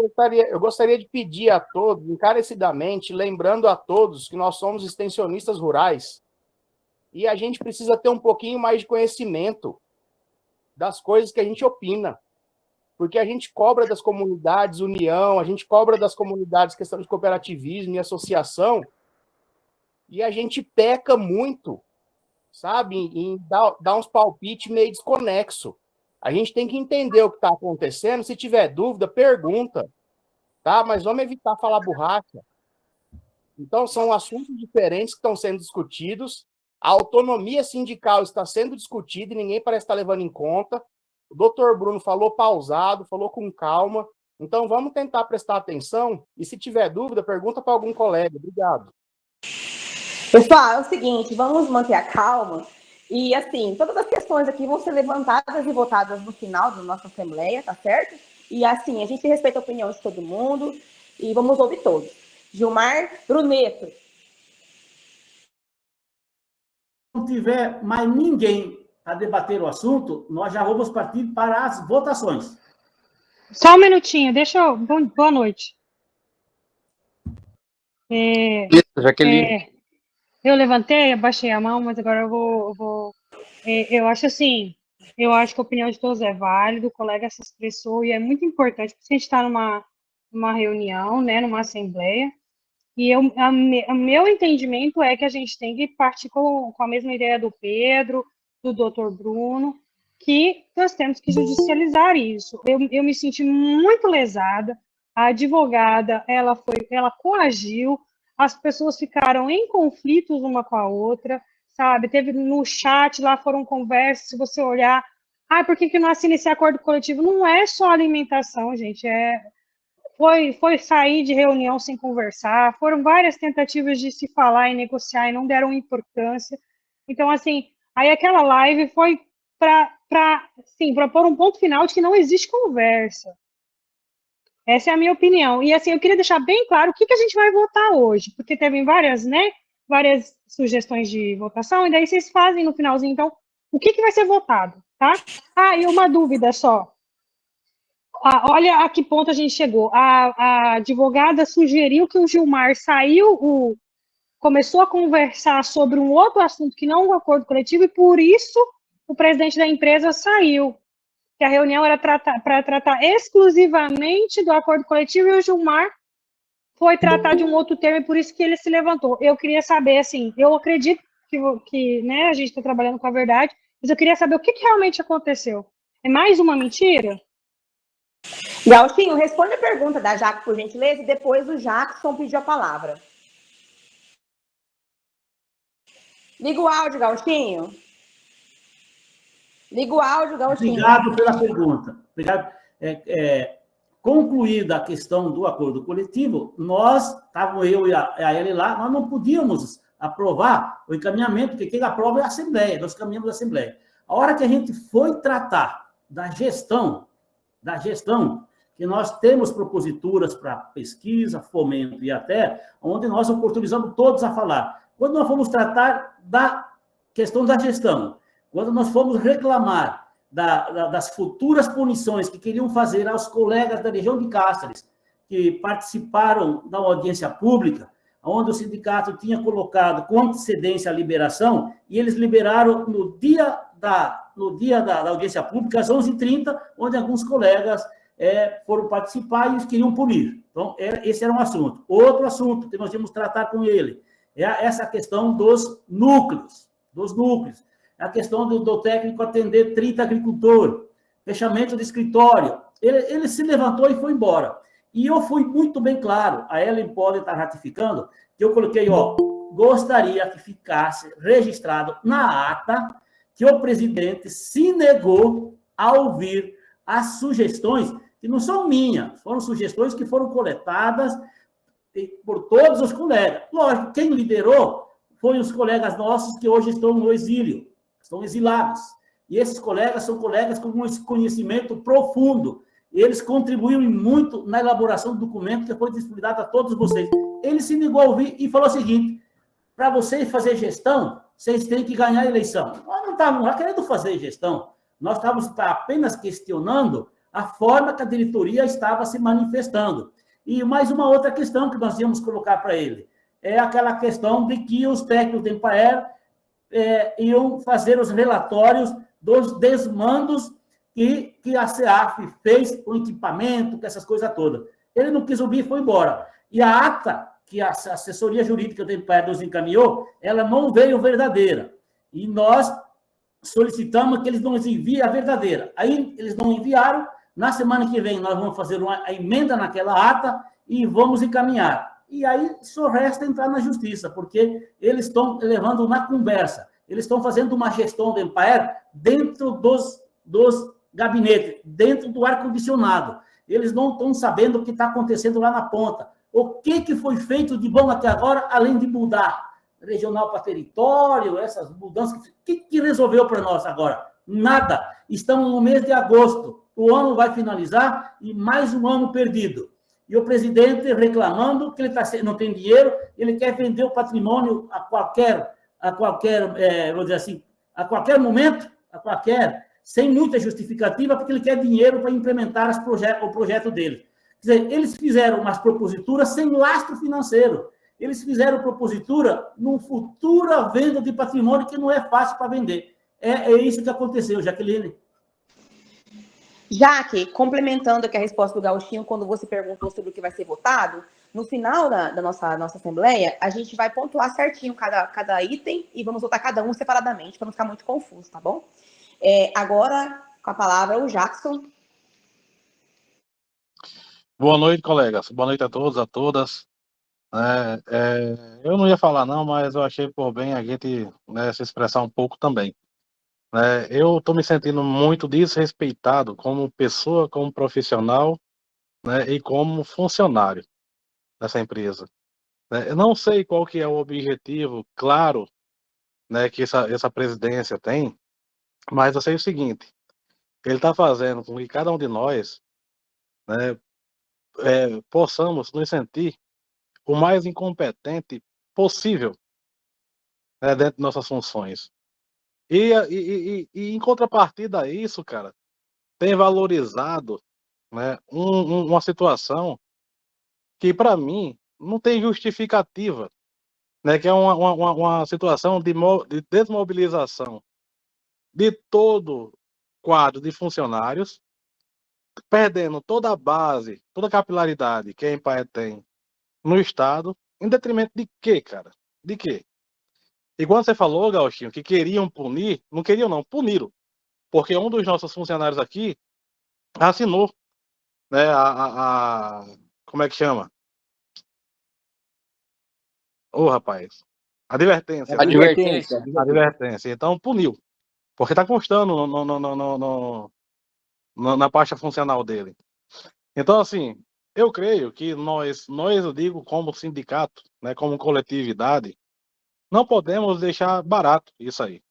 gostaria de pedir a todos, encarecidamente, lembrando a todos que nós somos extensionistas rurais e a gente precisa ter um pouquinho mais de conhecimento das coisas que a gente opina. Porque a gente cobra das comunidades união, a gente cobra das comunidades questão de cooperativismo e associação, e a gente peca muito, sabe, em dar uns palpites meio desconexo. A gente tem que entender o que está acontecendo. Se tiver dúvida, pergunta, tá? Mas vamos evitar falar borracha. Então, são assuntos diferentes que estão sendo discutidos. A autonomia sindical está sendo discutida e ninguém parece estar levando em conta. O doutor Bruno falou pausado, falou com calma. Então, vamos tentar prestar atenção. E se tiver dúvida, pergunta para algum colega. Obrigado. Pessoal, é o seguinte, vamos manter a calma. E, assim, todas as questões aqui vão ser levantadas e votadas no final da nossa Assembleia, tá certo? E, assim, a gente respeita a opinião de todo mundo e vamos ouvir todos. Gilmar Bruneto. Se não tiver mais ninguém a debater o assunto, nós já vamos partir para as votações. Só um minutinho, Boa noite. Jaqueline. Eu levantei, abaixei a mão, mas agora eu vou... Eu acho assim, eu acho que a opinião de todos é válida, o colega se expressou e é muito importante, porque a gente está numa reunião, né, numa assembleia, e o meu entendimento é que a gente tem que partir com a mesma ideia do Pedro, do doutor Bruno, que nós temos que judicializar isso. Eu me senti muito lesada, a advogada, ela coagiu, as pessoas ficaram em conflitos uma com a outra, sabe? Teve no chat, lá foram conversas, se você olhar, por que não assina esse acordo coletivo? Não é só alimentação, gente, foi sair de reunião sem conversar, foram várias tentativas de se falar e negociar e não deram importância. Então, assim, aí aquela live foi para pôr um ponto final de que não existe conversa. Essa é a minha opinião. E, assim, eu queria deixar bem claro o que a gente vai votar hoje, porque teve várias sugestões de votação, e daí vocês fazem no finalzinho, então, o que vai ser votado, tá? E uma dúvida só. Olha a que ponto a gente chegou. A advogada sugeriu que o Gilmar começou a conversar sobre um outro assunto que não é um acordo coletivo, e por isso o presidente da empresa saiu. Que a reunião era para tratar exclusivamente do acordo coletivo, e o Gilmar foi tratar de um outro tema, e por isso que ele se levantou. Eu queria saber, assim, eu acredito que né, a gente está trabalhando com a verdade, mas eu queria saber o que realmente aconteceu. É mais uma mentira? Gauchinho, responde a pergunta da Jaque, por gentileza, e depois o Jackson pediu a palavra. Liga o áudio, Gauchinho. Liga o áudio, Gauchinho. Obrigado pela pergunta. Obrigado. Concluída a questão do acordo coletivo, estávamos eu e a Ellen lá, nós não podíamos aprovar o encaminhamento, porque quem aprova é a Assembleia, nós caminhamos a Assembleia. A hora que a gente foi tratar da gestão, que nós temos proposituras para pesquisa, fomento e até onde nós oportunizamos todos a falar. Quando nós fomos tratar da questão da gestão, quando nós fomos reclamar das futuras punições que queriam fazer aos colegas da região de Cáceres, que participaram da audiência pública, onde o sindicato tinha colocado com antecedência a liberação, e eles liberaram no dia da audiência pública, às 11h30, onde alguns colegas foram participar e eles queriam punir. Então, esse era um assunto. Outro assunto que nós íamos tratar com ele é essa questão dos núcleos. A questão do técnico atender 30 agricultores, fechamento de escritório. Ele se levantou e foi embora. E eu fui muito bem claro, a Ellen pode estar ratificando, que eu coloquei, gostaria que ficasse registrado na ata que o presidente se negou a ouvir as sugestões, que não são minhas, foram sugestões que foram coletadas por todos os colegas. Lógico, quem liderou foi os colegas nossos que hoje estão no exílio, estão exilados. E esses colegas são colegas com um conhecimento profundo. Eles contribuíram muito na elaboração do documento que foi disponibilizado a todos vocês. Ele se negou a ouvir e falou o seguinte: para vocês fazer gestão, vocês têm que ganhar a eleição. Nós não estávamos lá querendo fazer gestão. Nós estávamos apenas questionando a forma que a diretoria estava se manifestando. E mais uma outra questão que nós íamos colocar para ele. É aquela questão de que os técnicos da Empaer iam fazer os relatórios dos desmandos que a CEAF fez com equipamento, com essas coisas todas. Ele não quis ouvir e foi embora. E a ata que a assessoria jurídica da Empaer nos encaminhou, ela não veio verdadeira. E nós solicitamos que eles nos enviem a verdadeira. Aí eles não enviaram. Na semana que vem nós vamos fazer a emenda naquela ata e vamos encaminhar. E aí só resta entrar na justiça, porque eles estão levando na conversa. Eles estão fazendo uma gestão da Empaer dentro dos gabinetes, dentro do ar-condicionado. Eles não estão sabendo o que está acontecendo lá na ponta. O que foi feito de bom até agora, além de mudar regional para território, essas mudanças? O que resolveu para nós agora? Nada. Estamos no mês de agosto. O ano vai finalizar e mais um ano perdido. E o presidente reclamando que ele não tem dinheiro, ele quer vender o patrimônio a qualquer vou dizer assim, a qualquer momento, sem muita justificativa, porque ele quer dinheiro para implementar o projeto dele. Quer dizer, eles fizeram umas proposituras sem lastro financeiro. Eles fizeram propositura numa futura venda de patrimônio que não é fácil para vender. É isso que aconteceu, Jaqueline. Jaque, complementando aqui a resposta do Gauchinho, quando você perguntou sobre o que vai ser votado, no final da nossa assembleia, a gente vai pontuar certinho cada item e vamos votar cada um separadamente, para não ficar muito confuso, tá bom? Agora, com a palavra, o Jackson. Boa noite, colegas. Boa noite a todos, a todas. Eu não ia falar não, mas eu achei por bem a gente, né, se expressar um pouco também. Eu estou me sentindo muito desrespeitado como pessoa, como profissional, né, e como funcionário dessa empresa. Eu não sei qual que é o objetivo, claro, né, que essa presidência tem, mas eu sei o seguinte, ele está fazendo com que cada um de nós, né, possamos nos sentir o mais incompetente possível, né, dentro de nossas funções. E em contrapartida a isso, cara, tem valorizado, né, uma situação que, para mim, não tem justificativa, né, que é uma situação de desmobilização de todo quadro de funcionários, perdendo toda a base, toda a capilaridade que a Empire tem no Estado, em detrimento de quê, cara? De quê? E quando você falou, Gauchinho, que queriam punir, não queriam não, puniram. Porque um dos nossos funcionários aqui assinou, né, como é que chama? Ô, rapaz, advertência, né? Advertência. Advertência. Então, puniu. Porque está constando na pasta funcional dele. Então, assim, eu creio que nós, eu digo como sindicato, né, como coletividade, não podemos deixar barato isso aí.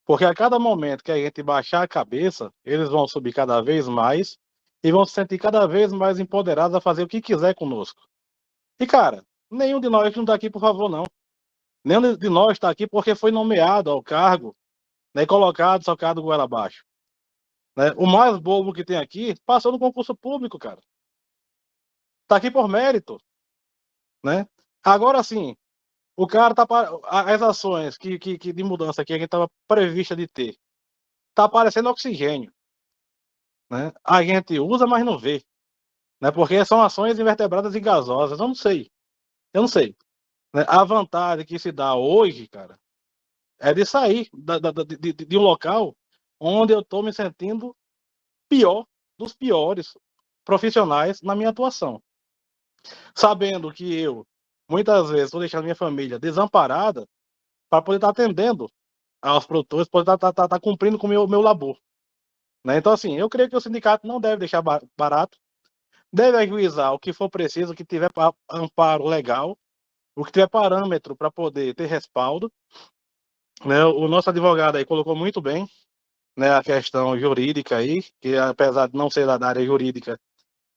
Porque a cada momento que a gente baixar a cabeça, eles vão subir cada vez mais e vão se sentir cada vez mais empoderados a fazer o que quiser conosco. E, cara, nenhum de nós não está aqui por favor, não. Nenhum de nós está aqui porque foi nomeado ao cargo, né, colocado, socado goela abaixo. Né? O mais bobo que tem aqui passou no concurso público, cara. Está aqui por mérito. Né? Agora sim, o cara tá. As ações de mudança que a gente estava prevista de ter, tá parecendo oxigênio. Né? A gente usa, mas não vê. Né? Porque são ações invertebradas e gasosas. Eu não sei. Né? A vantagem que se dá hoje, cara, é de sair de um local onde eu estou me sentindo pior dos piores profissionais na minha atuação. Sabendo que eu, muitas vezes, estou deixando minha família desamparada para poder estar atendendo aos produtores, poder estar cumprindo com o meu labor. Né? Então, assim, eu creio que o sindicato não deve deixar barato, deve ajuizar o que for preciso, o que tiver amparo legal, o que tiver parâmetro para poder ter respaldo. Né? O nosso advogado aí colocou muito bem, né, a questão jurídica aí, que apesar de não ser da área jurídica,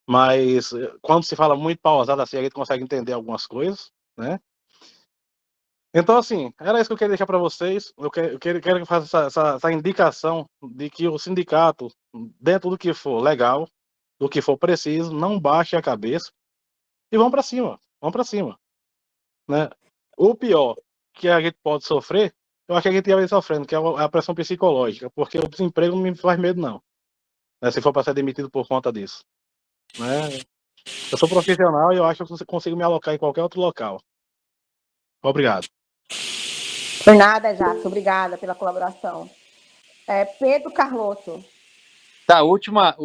mas quando se fala muito pausado assim, a gente consegue entender algumas coisas, né? Então, assim, era isso que eu queria deixar para vocês. Eu quero que faça essa indicação de que o sindicato, dentro do que for legal, do que for preciso, não baixe a cabeça e vamos para cima, né? O pior que a gente pode sofrer, eu acho que a gente já vem sofrendo, que é a pressão psicológica, porque o desemprego não me faz medo, não. Né, se for para ser demitido por conta disso. Né? Eu sou profissional e eu acho que eu consigo me alocar em qualquer outro local. Obrigado. Por nada, Jackson. Obrigada pela colaboração. Pedro Carlotto. Tá, última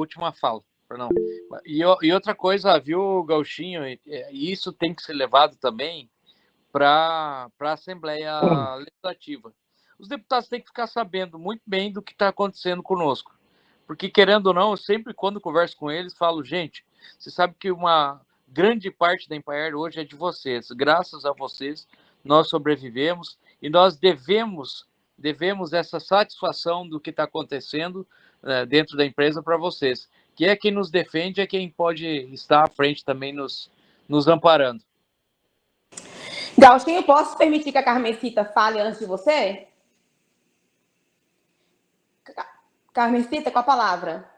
fala. Perdão. E outra coisa, viu, Gauchinho, e isso tem que ser levado também para a Assembleia Legislativa. Os deputados têm que ficar sabendo muito bem do que está acontecendo conosco. Porque, querendo ou não, eu sempre, quando converso com eles, falo, gente, você sabe que uma grande parte da Empire hoje é de vocês. Graças a vocês, nós sobrevivemos e nós devemos essa satisfação do que está acontecendo dentro da empresa para vocês. Que é quem nos defende, é quem pode estar à frente também nos amparando. Gauchinho, posso permitir que a Carmencita fale antes de você? Carmencita, com a palavra.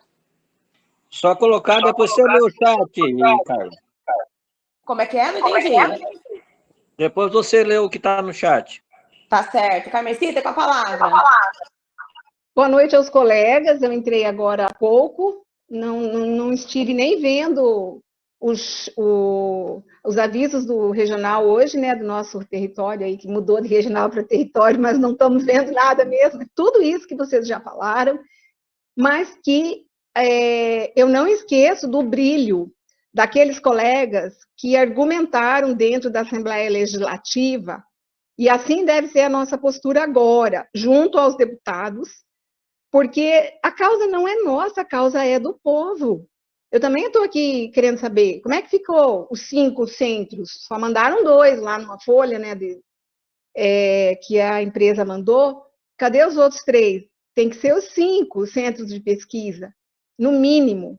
Só colocar, depois você lê o chat, Carlos. Como é que é? Não entendi. Depois você lê o que está no chat. Tá certo. Carmencita, com a palavra. Boa noite aos colegas. Eu entrei agora há pouco. Não estive nem vendo os avisos do regional hoje, né, do nosso território aí, que mudou de regional para território, mas não estamos vendo nada mesmo, tudo isso que vocês já falaram, mas que eu não esqueço do brilho daqueles colegas que argumentaram dentro da Assembleia Legislativa, e assim deve ser a nossa postura agora, junto aos deputados, porque a causa não é nossa, a causa é do povo. Eu também estou aqui querendo saber como é que ficou os 5 centros. Só mandaram 2 lá numa folha, né, que a empresa mandou. Cadê os outros 3? Tem que ser os 5 centros de pesquisa, no mínimo.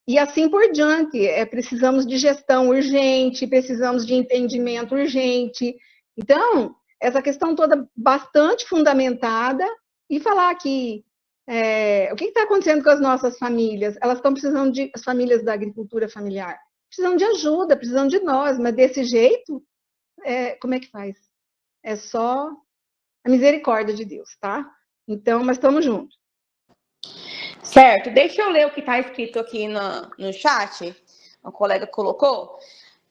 E assim por diante. Precisamos de gestão urgente, precisamos de entendimento urgente. Então, essa questão toda bastante fundamentada, e falar que o que está acontecendo com as nossas famílias? Elas estão precisando as famílias da agricultura familiar, precisam de ajuda, precisam de nós, mas desse jeito, como é que faz? É só a misericórdia de Deus, tá? Então, mas estamos juntos. Certo, deixa eu ler o que está escrito aqui no chat, uma colega colocou.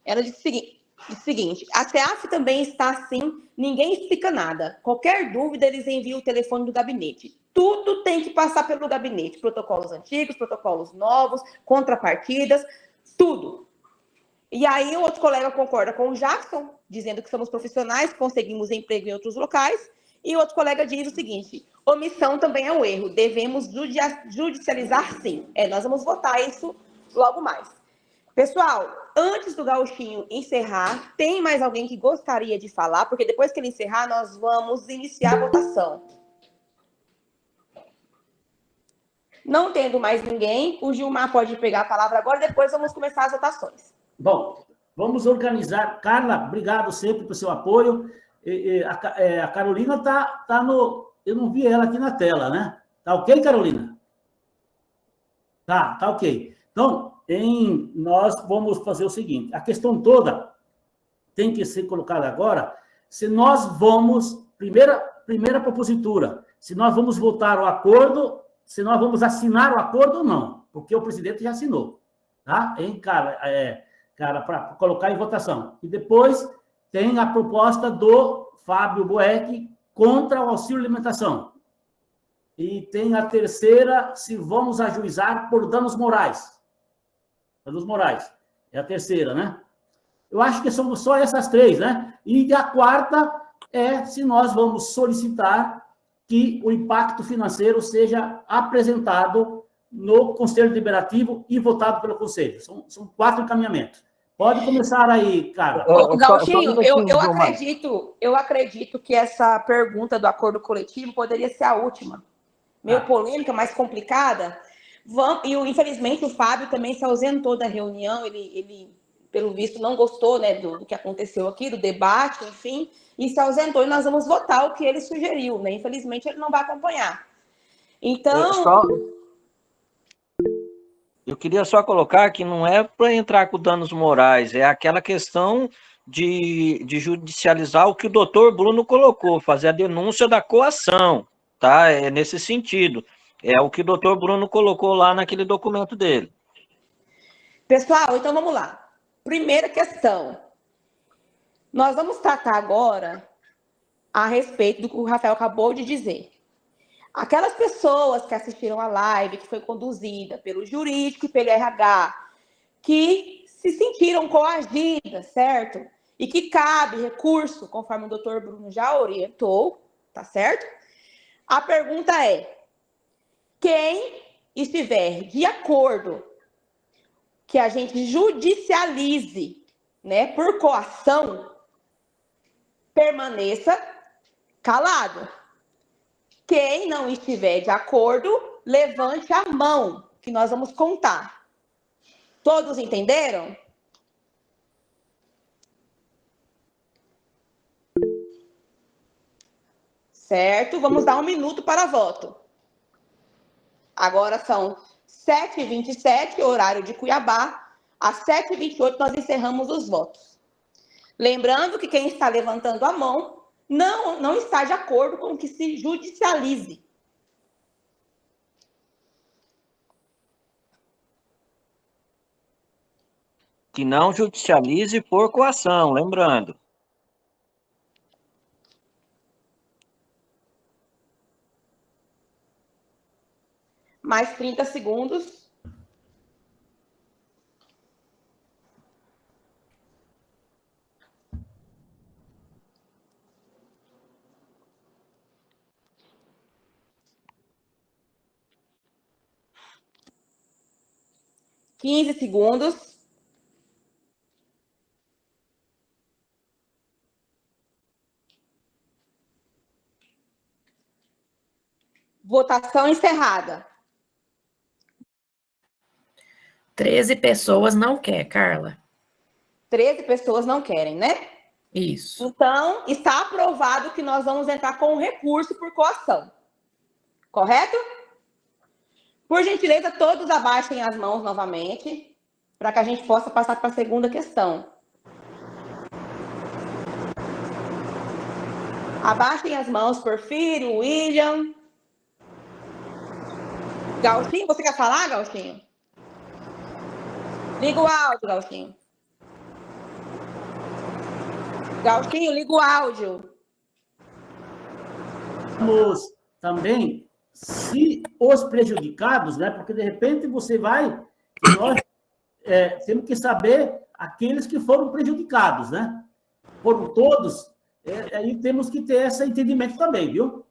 Ela disse o seguinte: a CEAF também está assim, ninguém explica nada. Qualquer dúvida, eles enviam o telefone do gabinete. Tudo tem que passar pelo gabinete. Protocolos antigos, protocolos novos, contrapartidas, tudo. E aí o outro colega concorda com o Jackson, dizendo que somos profissionais, conseguimos emprego em outros locais. E o outro colega diz o seguinte: omissão também é um erro, devemos judicializar sim. Nós vamos votar isso logo mais. Pessoal, antes do Gauchinho encerrar, tem mais alguém que gostaria de falar? Porque depois que ele encerrar, nós vamos iniciar a votação. Não tendo mais ninguém, o Gilmar pode pegar a palavra agora, depois vamos começar as votações. Bom, vamos organizar. Carla, obrigado sempre pelo seu apoio. A Carolina tá no... Eu não vi ela aqui na tela, né? Tá ok, Carolina? Tá ok. Então, nós vamos fazer o seguinte: a questão toda tem que ser colocada agora, se nós vamos... Primeira propositura, se nós vamos votar o acordo, se nós vamos assinar o acordo ou não, porque o presidente já assinou, tá? Cara, para colocar em votação. E depois tem a proposta do Fábio Boeck contra o auxílio alimentação. E tem a terceira, se vamos ajuizar por danos morais. Danos morais. É a terceira, né? Eu acho que são só essas 3, né? E a quarta se nós vamos solicitar que o impacto financeiro seja apresentado no Conselho Deliberativo e votado pelo Conselho. São 4 encaminhamentos. Pode começar aí, cara. Gauchinho, eu acredito que essa pergunta do acordo coletivo poderia ser a última. Meio polêmica, mais complicada. Infelizmente, o Fábio também se ausentou da reunião. Ele pelo visto, não gostou, né, do que aconteceu aqui, do debate, enfim, e se ausentou, e nós vamos votar o que ele sugeriu, né? Infelizmente, ele não vai acompanhar. Então... Eu queria só colocar que não é para entrar com danos morais, é aquela questão de judicializar o que o doutor Bruno colocou, fazer a denúncia da coação, tá? É nesse sentido. É o que o doutor Bruno colocou lá naquele documento dele. Pessoal, então vamos lá. Primeira questão. Nós vamos tratar agora a respeito do que o Rafael acabou de dizer. Aquelas pessoas que assistiram a live, que foi conduzida pelo jurídico e pelo RH, que se sentiram coagidas, certo? E que cabe recurso, conforme o doutor Bruno já orientou, tá certo? A pergunta é: quem estiver de acordo que a gente judicialize, né, por coação, permaneça calado. Quem não estiver de acordo, levante a mão, que nós vamos contar. Todos entenderam? Certo? Vamos dar 1 minuto para voto. Agora são 7h27, horário de Cuiabá. Às 7h28, nós encerramos os votos. Lembrando que quem está levantando a mão não está de acordo com que se judicialize. Que não judicialize por coação, lembrando. Mais 30 segundos. Quinze segundos. Votação encerrada. 13 pessoas não quer, Carla. 13 pessoas não querem, né? Isso. Então, está aprovado que nós vamos entrar com um recurso por coação. Correto? Por gentileza, todos abaixem as mãos novamente, para que a gente possa passar para a segunda questão. Abaixem as mãos, Porfírio, William. Gauchinho, você quer falar, Gauchinho? Liga o áudio, Gauchinho. Gauchinho, liga o áudio. Vamos também, se os prejudicados, né? Porque de repente você vai, nós temos que saber aqueles que foram prejudicados, né? Foram todos, aí temos que ter esse entendimento também, viu?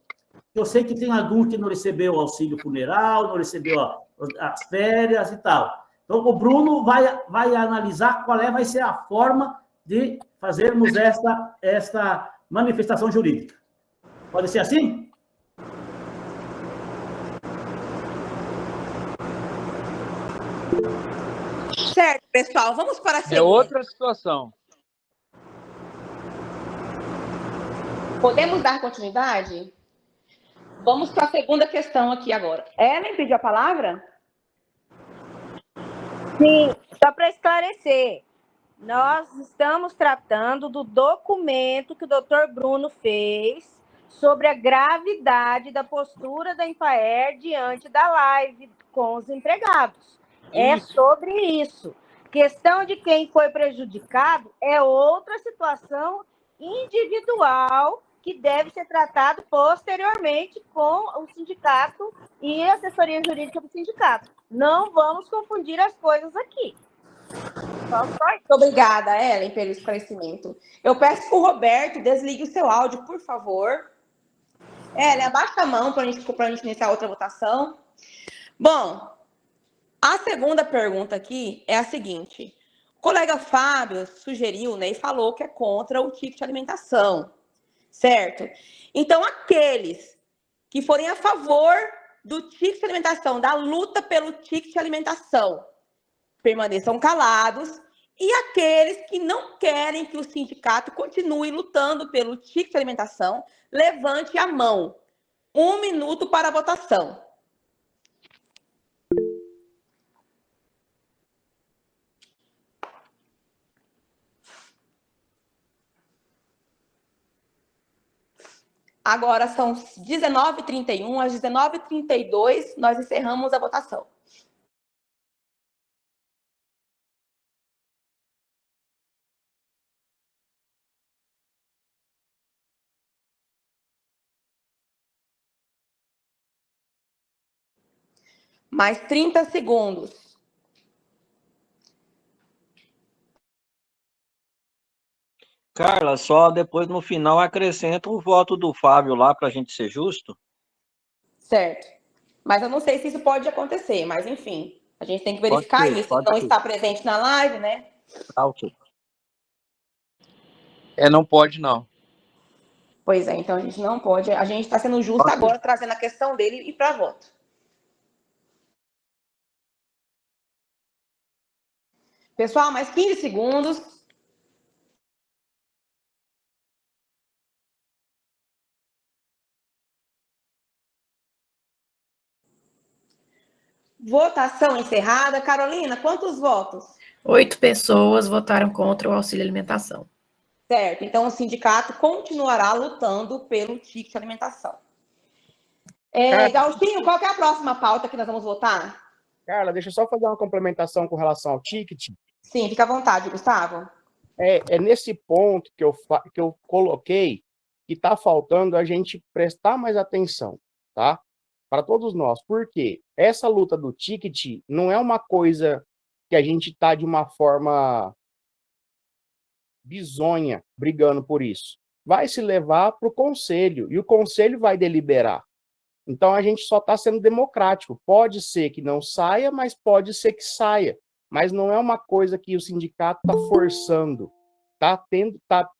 Eu sei que tem alguns que não recebeu auxílio funeral, não recebeu as férias e tal. Então, o Bruno vai analisar qual vai ser a forma de fazermos esta manifestação jurídica. Pode ser assim? Certo, pessoal, vamos para a segunda. É outra situação. Podemos dar continuidade? Vamos para a segunda questão aqui agora. Ellen pediu a palavra? Sim, só para esclarecer, nós estamos tratando do documento que o doutor Bruno fez sobre a gravidade da postura da Empaer diante da live com os empregados. É sobre isso. Questão de quem foi prejudicado é outra situação individual que deve ser tratado posteriormente com o sindicato e a assessoria jurídica do sindicato. Não vamos confundir as coisas aqui. Muito obrigada, Ellen, pelo esclarecimento. Eu peço que o Roberto desligue o seu áudio, por favor. Ellen, abaixa a mão para a gente iniciar outra votação. Bom, a segunda pergunta aqui é a seguinte. O colega Fábio sugeriu, né, e falou que é contra o ticket de alimentação, certo? Então, aqueles que forem a favor do ticket de alimentação, da luta pelo ticket de alimentação, permaneçam calados, e aqueles que não querem que o sindicato continue lutando pelo ticket de alimentação, levante a mão. 1 minuto para a votação. Agora são 19h31, às 19h32, nós encerramos a votação. Mais 30 segundos. Carla, só depois no final acrescenta o voto do Fábio lá para a gente ser justo. Certo. Mas eu não sei se isso pode acontecer, mas enfim, a gente tem que verificar isso. Se não está presente na live, né? Tá, ok. Não pode, não. Pois é, então a gente não pode. A gente está sendo justo agora, trazendo a questão dele e para voto. Pessoal, mais 15 segundos. Votação encerrada. Carolina, quantos votos? 8 pessoas votaram contra o auxílio alimentação. Certo. Então, o sindicato continuará lutando pelo ticket de alimentação. Gauchinho, qual que é a próxima pauta que nós vamos votar? Carla, deixa eu só fazer uma complementação com relação ao ticket. Sim, fica à vontade, Gustavo. É nesse ponto que eu coloquei que está faltando a gente prestar mais atenção, tá? Para todos nós. Por quê? Essa luta do ticket não é uma coisa que a gente está de uma forma bizonha brigando por isso. Vai se levar para o conselho e o conselho vai deliberar. Então a gente só está sendo democrático. Pode ser que não saia, mas pode ser que saia. Mas não é uma coisa que o sindicato está forçando. Tá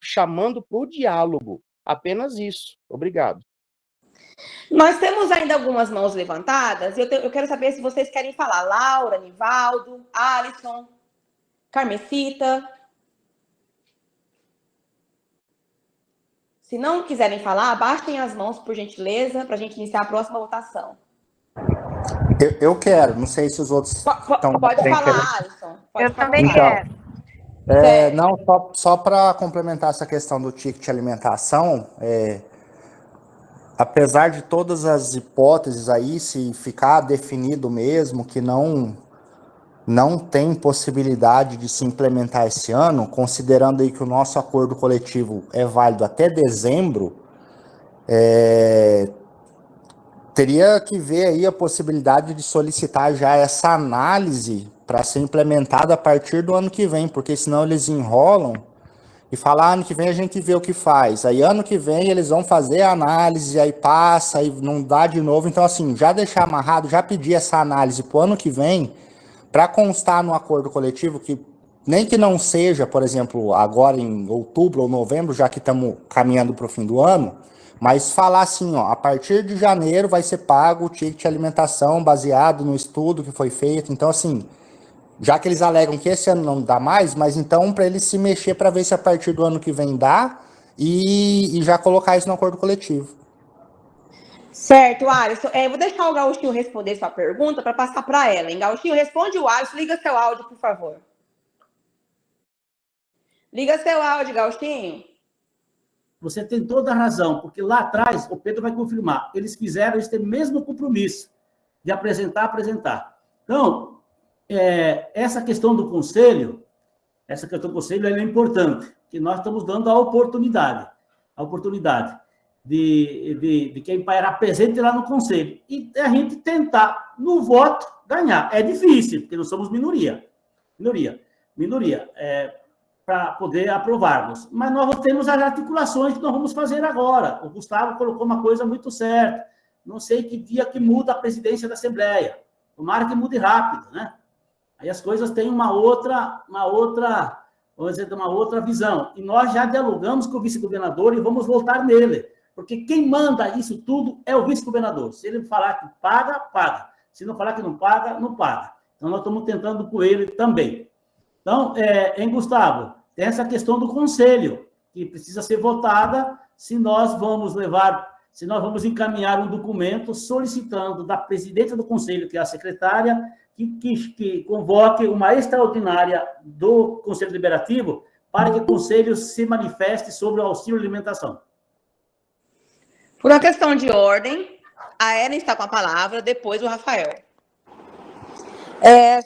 chamando para o diálogo. Apenas isso. Obrigado. Nós temos ainda algumas mãos levantadas. Eu quero saber se vocês querem falar. Laura, Nivaldo, Alisson, Carmesita. Se não quiserem falar, abaixem as mãos, por gentileza, para a gente iniciar a próxima votação. Eu quero, não sei se os outros estão... Pode falar, Alisson. Eu também quero. Não, só para complementar essa questão do ticket alimentação, apesar de todas as hipóteses aí, se ficar definido mesmo que não tem possibilidade de se implementar esse ano, considerando aí que o nosso acordo coletivo é válido até dezembro, teria que ver aí a possibilidade de solicitar já essa análise para ser implementada a partir do ano que vem, porque senão eles enrolam e falam, ano que vem a gente vê o que faz. Aí ano que vem eles vão fazer a análise, aí passa, aí não dá de novo. Então assim, já deixar amarrado, já pedir essa análise para o ano que vem, para constar no acordo coletivo, que nem que não seja, por exemplo, agora em outubro ou novembro, já que estamos caminhando para o fim do ano, mas falar assim, ó, a partir de janeiro vai ser pago o ticket de alimentação baseado no estudo que foi feito. Então, assim, já que eles alegam que esse ano não dá mais, mas então para eles se mexer para ver se a partir do ano que vem dá e já colocar isso no acordo coletivo. Certo, Alisson. Eu vou deixar o Gauchinho responder sua pergunta para passar para ela. Hein? Gauchinho, responde o Alisson. Liga seu áudio, por favor. Liga seu áudio, Gauchinho. Você tem toda a razão, porque lá atrás, o Pedro vai confirmar, eles fizeram esse mesmo compromisso de apresentar. Então, essa questão do conselho, ela é importante, que nós estamos dando a oportunidade de quem era presente lá no conselho, e a gente tentar, no voto, ganhar. É difícil, porque nós somos minoria, para poder aprovarmos. Mas nós temos as articulações que nós vamos fazer agora. O Gustavo colocou uma coisa muito certa. Não sei que dia que muda a presidência da Assembleia. Tomara que mude rápido, né? Aí as coisas têm uma outra visão. E nós já dialogamos com o vice-governador e vamos voltar nele. Porque quem manda isso tudo é o vice-governador. Se ele falar que paga, paga. Se não falar que não paga, não paga. Então, nós estamos tentando com ele também. Então, Gustavo, tem essa questão do conselho, que precisa ser votada se nós vamos encaminhar um documento solicitando da presidenta do conselho, que é a secretária, que convoque uma extraordinária do Conselho Deliberativo para que o conselho se manifeste sobre o auxílio alimentação. Por uma questão de ordem, a Ellen está com a palavra, depois o Rafael.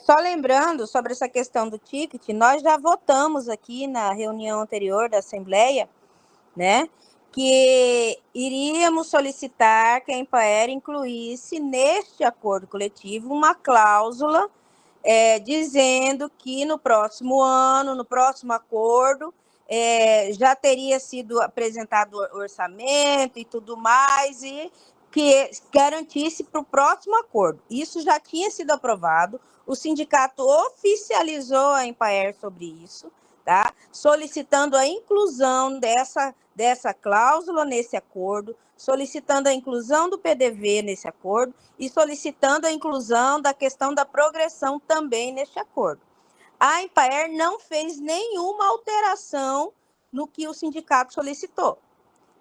Só lembrando sobre essa questão do ticket, nós já votamos aqui na reunião anterior da Assembleia, né, que iríamos solicitar que a Empaer incluísse neste acordo coletivo uma cláusula dizendo que no próximo ano, no próximo acordo, já teria sido apresentado o orçamento e tudo mais, e que garantisse para o próximo acordo. Isso já tinha sido aprovado, o sindicato oficializou a Empaer sobre isso, tá? Solicitando a inclusão dessa cláusula nesse acordo, solicitando a inclusão do PDV nesse acordo e solicitando a inclusão da questão da progressão também neste acordo. A Empaer não fez nenhuma alteração no que o sindicato solicitou.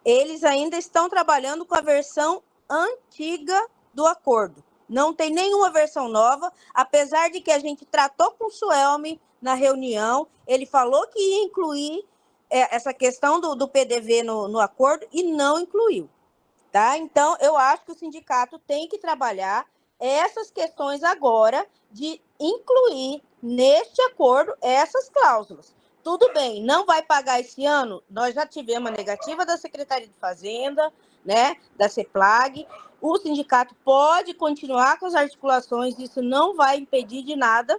Eles ainda estão trabalhando com a versão antiga do acordo. Não tem nenhuma versão nova, apesar de que a gente tratou com o Suelme na reunião, ele falou que ia incluir essa questão do PDV no acordo e não incluiu. Tá? Então, eu acho que o sindicato tem que trabalhar essas questões agora de incluir neste acordo essas cláusulas. Tudo bem, não vai pagar esse ano? Nós já tivemos a negativa da Secretaria de Fazenda, né, da CEPLAG. O sindicato pode continuar com as articulações, isso não vai impedir de nada,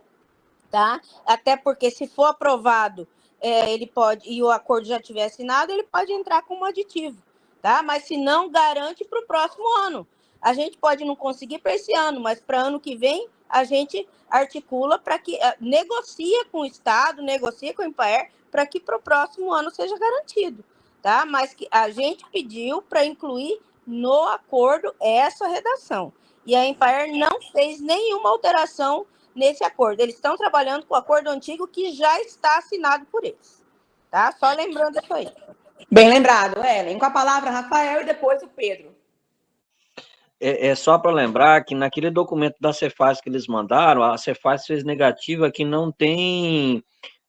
tá? Até porque se for aprovado, ele pode, e o acordo já tiver assinado, ele pode entrar como aditivo, tá? Mas se não, garante para o próximo ano. A gente pode não conseguir para esse ano, mas para ano que vem, a gente articula para que negocia com o Estado, negocia com o Empaer, para que para o próximo ano seja garantido, tá? Mas que a gente pediu para incluir no acordo essa redação. E a Empaer não fez nenhuma alteração nesse acordo. Eles estão trabalhando com o acordo antigo que já está assinado por eles, tá? Só lembrando isso aí. Bem lembrado, Ellen. Com a palavra, Rafael, e depois o Pedro. É só para lembrar que naquele documento da Cefaz que eles mandaram, a Cefaz fez negativa que não tem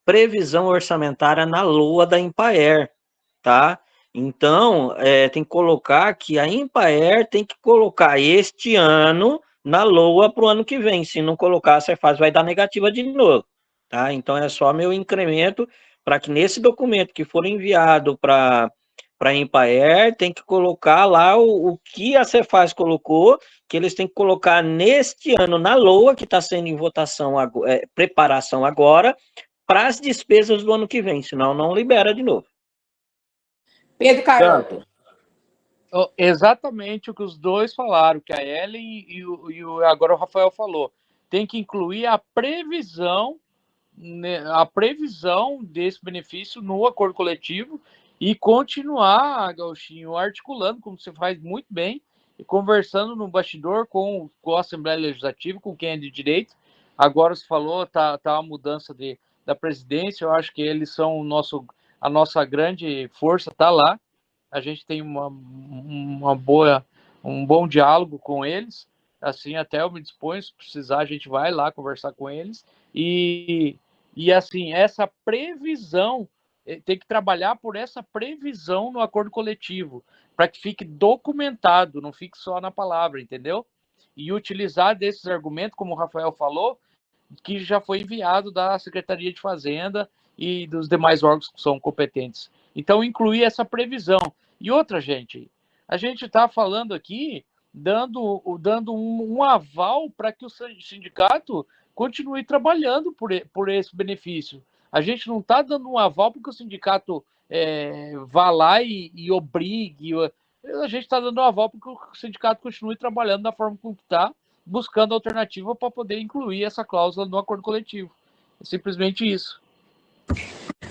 previsão orçamentária na LOA da Empaer, tá? Então, tem que colocar que a Empaer tem que colocar este ano na LOA para o ano que vem. Se não colocar, a Cefaz vai dar negativa de novo, tá? Então, é só meu incremento para que nesse documento que for enviado para a Empaer, tem que colocar lá o que a Cefaz colocou, que eles têm que colocar neste ano na LOA, que está sendo em votação, preparação agora, para as despesas do ano que vem, senão não libera de novo. Pedro Carlotto. Exatamente o que os dois falaram, que a Ellen agora o Rafael falou. Tem que incluir a previsão desse benefício no acordo coletivo e continuar, Gauchinho, articulando, como você faz muito bem, e conversando no bastidor com a Assembleia Legislativa, com quem é de direito. Agora você falou, tá a mudança da presidência, eu acho que eles são a nossa grande força, tá lá. A gente tem um bom diálogo com eles, assim, até eu me disponho, se precisar, a gente vai lá conversar com eles, e assim, essa previsão, tem que trabalhar por essa previsão no acordo coletivo, para que fique documentado, não fique só na palavra, entendeu? E utilizar desses argumentos, como o Rafael falou, que já foi enviado da Secretaria de Fazenda e dos demais órgãos que são competentes. Então, incluir essa previsão. E outra, gente, a gente está falando aqui, dando um aval para que o sindicato continue trabalhando por esse benefício. A gente não está dando um aval porque o sindicato vá lá e obrigue. A gente está dando um aval porque o sindicato continue trabalhando da forma como está, buscando alternativa para poder incluir essa cláusula no acordo coletivo. É simplesmente isso.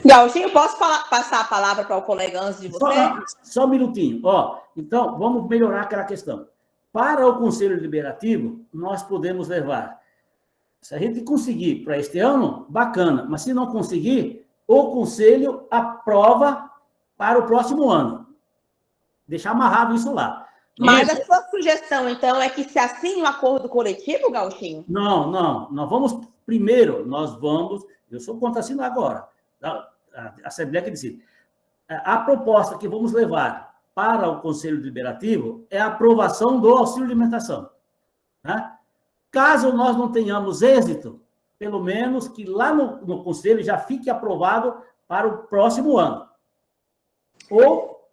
Gauchinho, posso passar a palavra para o colega antes de você? Só um minutinho. Então, vamos melhorar aquela questão. Para o Conselho Deliberativo, nós podemos levar. Se a gente conseguir para este ano, bacana. Mas se não conseguir, o Conselho aprova para o próximo ano. Deixar amarrado isso lá. Mas a sua sugestão, então, é que se assine um acordo coletivo, Gauchinho? Não. Nós vamos, primeiro, eu sou contra assinar agora. A Assembleia que decide. A proposta que vamos levar para o Conselho Deliberativo é a aprovação do auxílio alimentação. Né? Caso nós não tenhamos êxito, pelo menos que lá no Conselho já fique aprovado para o próximo ano. Ou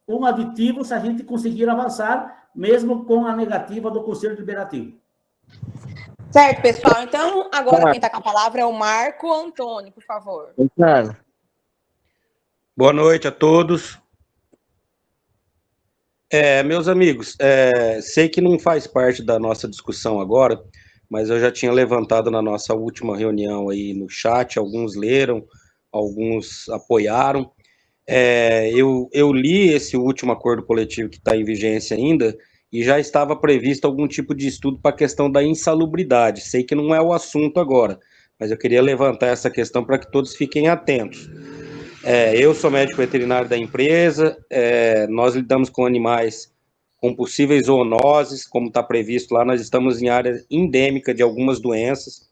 um aditivo se a gente conseguir avançar, mesmo com a negativa do Conselho Deliberativo. Certo, pessoal. Então, agora quem está com a palavra é o Marco Antônio, por favor. Boa noite a todos. Meus amigos, sei que não faz parte da nossa discussão agora, mas eu já tinha levantado na nossa última reunião aí no chat, alguns leram, alguns apoiaram. Eu li esse último acordo coletivo que está em vigência ainda, e já estava previsto algum tipo de estudo para a questão da insalubridade. Sei que não é o assunto agora, mas eu queria levantar essa questão para que todos fiquem atentos. Eu sou médico veterinário da empresa, nós lidamos com animais com possíveis zoonoses, como está previsto lá, nós estamos em área endêmica de algumas doenças,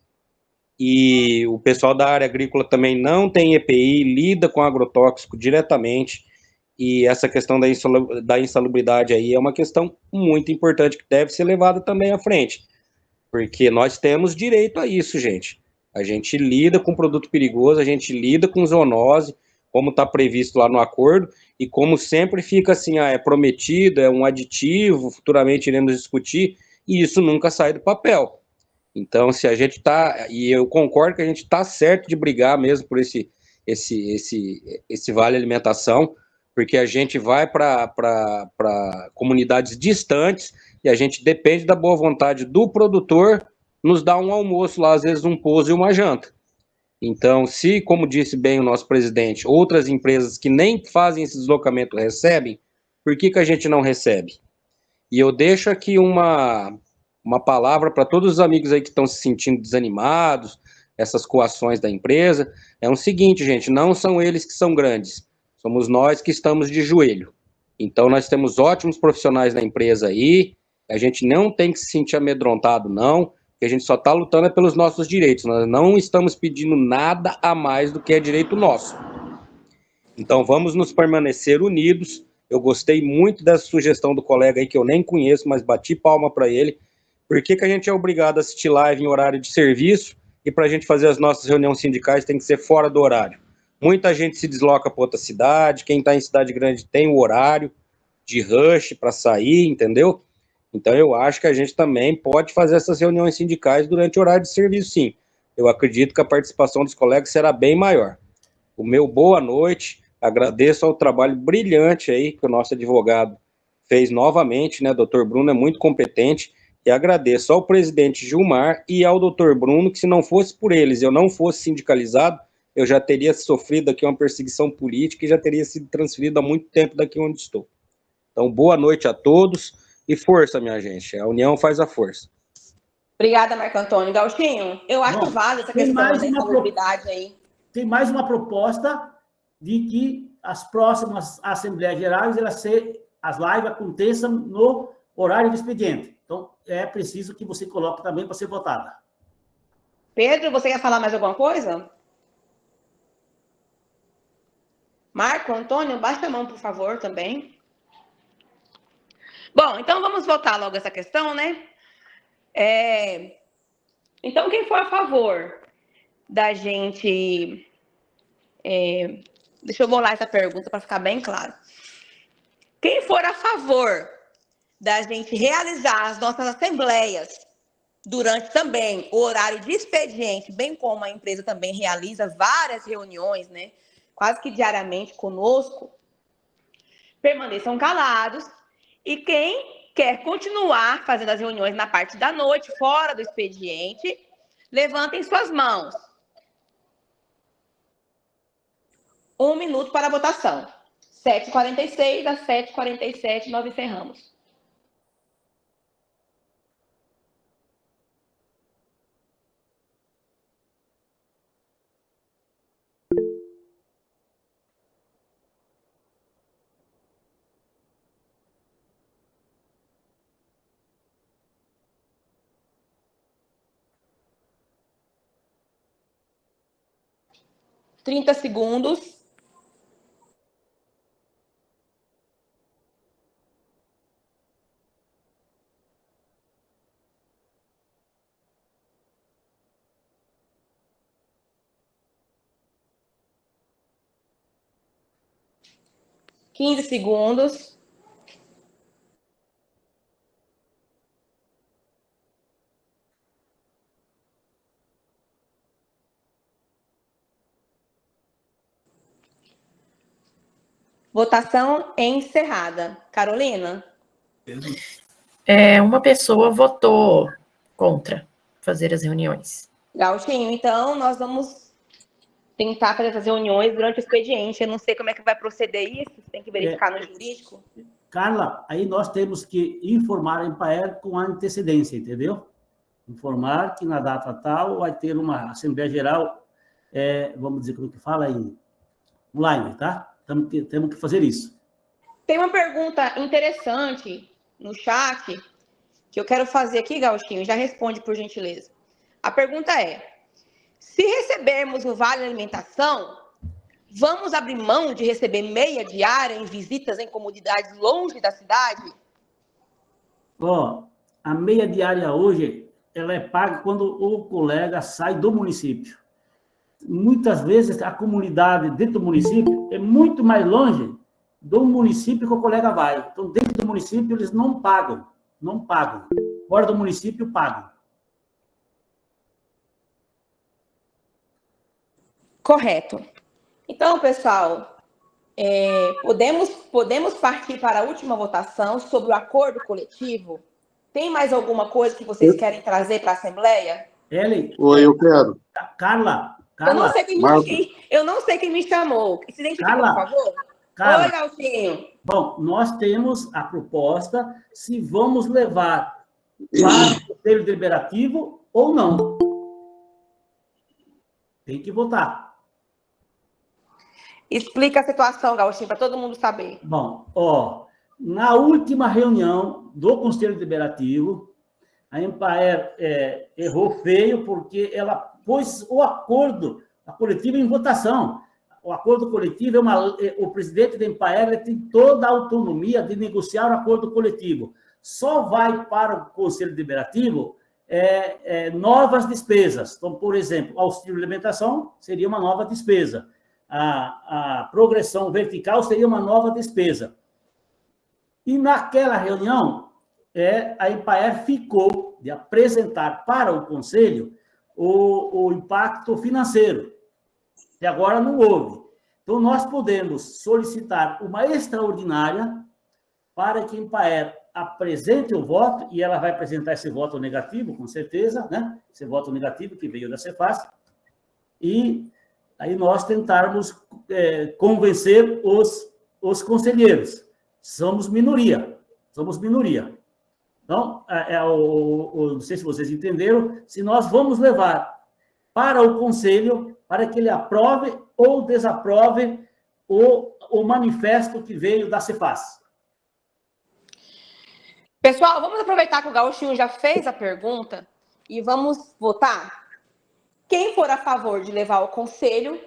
e o pessoal da área agrícola também não tem EPI, lida com agrotóxico diretamente, E essa questão da insalubridade aí é uma questão muito importante que deve ser levada também à frente, porque nós temos direito a isso, gente. A gente lida com produto perigoso, a gente lida com zoonose, como está previsto lá no acordo, e como sempre fica assim, é prometido, é um aditivo, futuramente iremos discutir, e isso nunca sai do papel. Então, se a gente está, e eu concordo que a gente está certo de brigar mesmo por esse vale alimentação, porque a gente vai para comunidades distantes e a gente depende da boa vontade do produtor nos dar um almoço lá, às vezes um pouso e uma janta. Então, se, como disse bem o nosso presidente, outras empresas que nem fazem esse deslocamento recebem, por que a gente não recebe? E eu deixo aqui uma palavra para todos os amigos aí que estão se sentindo desanimados, essas coações da empresa. É o seguinte, gente, não são eles que são grandes, somos nós que estamos de joelho. Então, nós temos ótimos profissionais na empresa aí, a gente não tem que se sentir amedrontado, não, que a gente só está lutando pelos nossos direitos, nós não estamos pedindo nada a mais do que é direito nosso. Então, vamos nos permanecer unidos. Eu gostei muito dessa sugestão do colega aí, que eu nem conheço, mas bati palma para ele. Por que a gente é obrigado a assistir live em horário de serviço e para a gente fazer as nossas reuniões sindicais tem que ser fora do horário? Muita gente se desloca para outra cidade, quem está em cidade grande tem o horário de rush para sair, entendeu? Então, eu acho que a gente também pode fazer essas reuniões sindicais durante o horário de serviço, sim. Eu acredito que a participação dos colegas será bem maior. O meu boa noite, agradeço ao trabalho brilhante aí que o nosso advogado fez novamente, né? O doutor Bruno é muito competente, e agradeço ao presidente Gilmar e ao doutor Bruno, que se não fosse por eles, eu não fosse sindicalizado, eu já teria sofrido aqui uma perseguição política e já teria sido transferido há muito tempo daqui onde estou. Então, boa noite a todos. E força, minha gente. A união faz a força. Obrigada, Marco Antônio. Gauchinho, eu acho válida essa questão da insalubridade aí. Tem mais uma proposta de que as próximas Assembleias Gerais, as lives aconteçam no horário do expediente. Então, é preciso que você coloque também para ser votada. Pedro, você quer falar mais alguma coisa? Marco Antônio, baixa a mão, por favor, também. Bom, então vamos votar logo essa questão, né? Então, quem for a favor da gente... deixa eu bolar essa pergunta para ficar bem claro. Quem for a favor da gente realizar as nossas assembleias durante também o horário de expediente, bem como a empresa também realiza várias reuniões, né? Quase que diariamente conosco, permaneçam calados. E quem quer continuar fazendo as reuniões na parte da noite, fora do expediente, levantem suas mãos. 1 minuto para a votação. 7h46 às 7h47, nós encerramos. segundos. Segundos. Votação encerrada. Carolina? Uma pessoa votou contra fazer as reuniões. Gauchinho, então nós vamos tentar fazer essas reuniões durante o expediente. Eu não sei como é que vai proceder isso, tem que verificar no jurídico. Carla, aí nós temos que informar a Empaer com antecedência, entendeu? Informar que na data tal vai ter uma Assembleia Geral, vamos dizer, como que fala aí, online, tá? Temos que fazer isso. Tem uma pergunta interessante no chat que eu quero fazer aqui, Gauchinho, já responde por gentileza. A pergunta é: se recebermos o Vale Alimentação, Vamos abrir mão de receber meia diária em visitas em comunidades longe da cidade? Ó, a meia diária hoje, ela é paga quando o colega sai do município. Muitas vezes a comunidade dentro do município é muito mais longe do município que o colega vai. Então, dentro do município, eles não pagam. Não pagam. Fora do município, pagam. Correto. Então, pessoal, podemos partir para a última votação sobre o acordo coletivo? Tem mais alguma coisa que vocês querem trazer para a Assembleia? Ellen? Oi, eu quero. Carla. Eu não sei quem me chamou. Se identifica, por favor. Carla. Oi, Galtinho. Bom, nós temos a proposta se vamos levar para o Conselho Deliberativo ou não. Tem que votar. Explica a situação, Gauchinho, para todo mundo saber. Bom, na última reunião do Conselho Deliberativo, a Empaer errou feio porque ela pôs o acordo coletivo em votação. O acordo coletivo o presidente da Empaer tem toda a autonomia de negociar o acordo coletivo. Só vai para o Conselho Deliberativo novas despesas. Então, por exemplo, auxílio alimentação seria uma nova despesa. A progressão vertical seria uma nova despesa. E naquela reunião, a Empaer ficou de apresentar para o Conselho o impacto financeiro, que agora não houve. Então, nós podemos solicitar uma extraordinária para que a Empaer apresente o voto, e ela vai apresentar esse voto negativo, com certeza, né? Esse voto negativo que veio da Cefaz, e aí nós tentarmos convencer os conselheiros. Somos minoria. Então, não sei se vocês entenderam, se nós vamos levar para o Conselho para que ele aprove ou desaprove o manifesto que veio da Cefaz. Pessoal, vamos aproveitar que o Gauchinho já fez a pergunta e vamos votar? Quem for a favor de levar ao Conselho...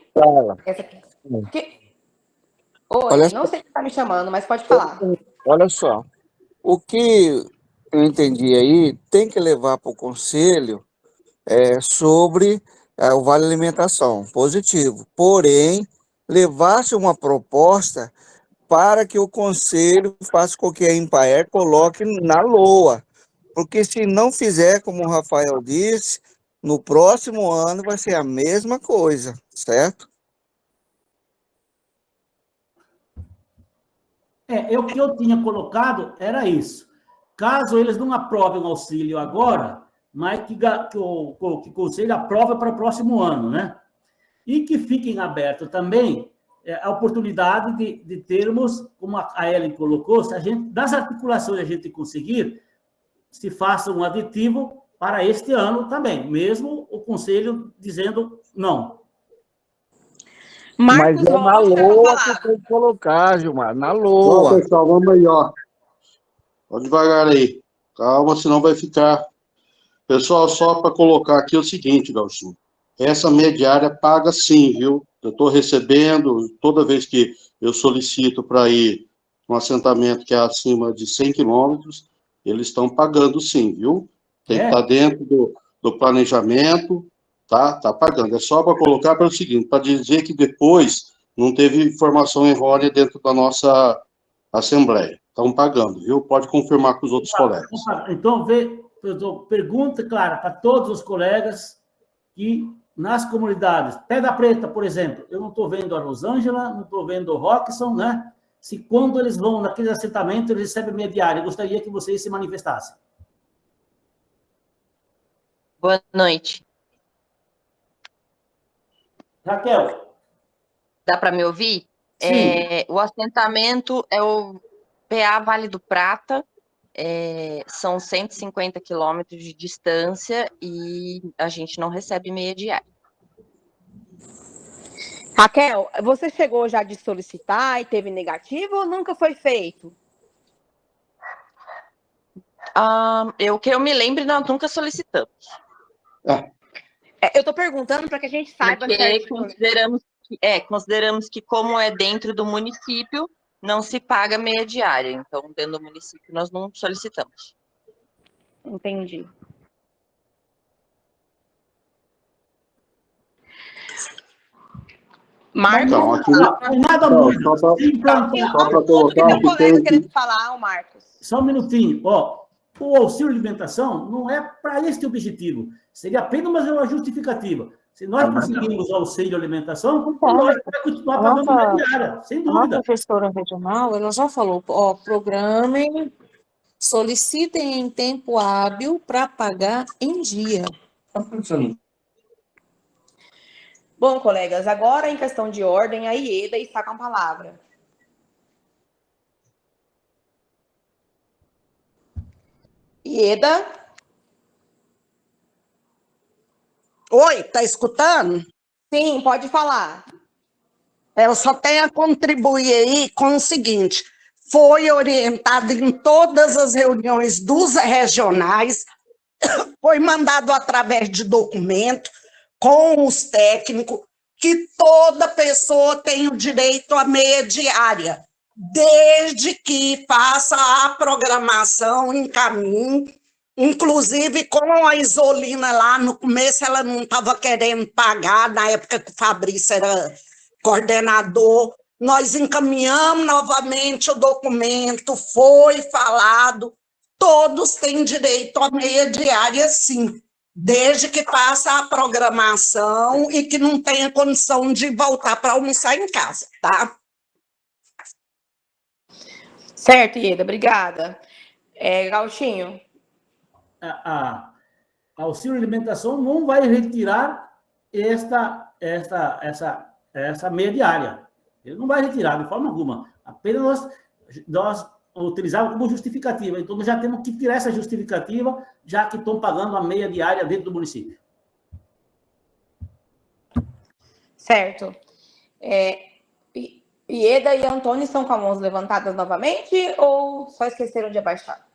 Oi, não sei quem está me chamando, mas pode falar. Olha só, o que eu entendi aí, tem que levar para o Conselho sobre o Vale Alimentação, positivo. Porém, levar-se uma proposta para que o Conselho faça com que a Empaer coloque na LOA. Porque se não fizer, como o Rafael disse, no próximo ano vai ser a mesma coisa, certo? O que eu tinha colocado era isso. Caso eles não aprovem o auxílio agora, mas que o Conselho aprova para o próximo ano, né? E que fiquem abertos também a oportunidade de termos, como a Ellen colocou, se das articulações a gente conseguir, se faça um aditivo para este ano também, mesmo o Conselho dizendo não. Mas é na LOA que tem que colocar, Gilmar, na LOA. Bom, pessoal, vamos aí, ó. Vamos devagar aí. Calma, senão vai ficar... Pessoal, só para colocar aqui o seguinte, Gauchinho. Essa meia diária paga sim, viu? Eu estou recebendo, toda vez que eu solicito para ir um assentamento que é acima de 100 quilômetros, eles estão pagando sim, viu? Tem que estar dentro do planejamento, tá pagando. É só para colocar para o seguinte, para dizer que depois não teve informação errônea dentro da nossa Assembleia. Estão pagando, viu? Pode confirmar com os outros colegas. Então, pergunta, clara, para todos os colegas que nas comunidades, Pedra Preta, por exemplo, eu não estou vendo a Rosângela, não estou vendo o Roxson, né? Se quando eles vão naquele assentamento, eles recebem meia diária. Eu gostaria que vocês se manifestassem. Boa noite. Raquel. Dá para me ouvir? Sim. O assentamento é o PA Vale do Prata, são 150 quilômetros de distância e a gente não recebe meia diária. Raquel, você chegou já de solicitar e teve negativo ou nunca foi feito? Que eu me lembre, nós nunca solicitamos. Eu estou perguntando para que a gente saiba. Porque consideramos consideramos que como é dentro do município, não se paga meia diária. Então, dentro do município, nós não solicitamos. Entendi. Marcos, Então, aqui, nada só muda. para colocar que tem querendo falar, o Marcos. Só um minutinho. Ó, o auxílio alimentação não é para este objetivo. Seria apenas uma justificativa. Se nós conseguirmos o auxílio alimentação, nós vamos continuar pagando a diária, sem dúvida. A professora regional, ela já falou, ó, programem, solicitem em tempo hábil para pagar em dia. Bom, colegas, agora em questão de ordem, a Ieda está com a palavra. Ieda? Oi, tá escutando? Sim, pode falar. Eu só tenho a contribuir aí com o seguinte: foi orientado em todas as reuniões dos regionais, foi mandado através de documento com os técnicos que toda pessoa tem o direito à meia diária, desde que faça a programação em caminho. Inclusive, com a Isolina lá, no começo ela não estava querendo pagar, na época que o Fabrício era coordenador, nós encaminhamos novamente o documento, foi falado, todos têm direito à meia diária, sim, desde que faça a programação e que não tenha condição de voltar para almoçar em casa, tá? Certo, Ieda, obrigada. Gauchinho? A auxílio alimentação não vai retirar essa meia diária. Ele não vai retirar de forma alguma. Apenas nós utilizávamos como justificativa. Então, nós já temos que tirar essa justificativa, já que estão pagando a meia diária dentro do município. Certo. Ieda e Antônio estão com as mãos levantadas novamente ou só esqueceram de abaixar?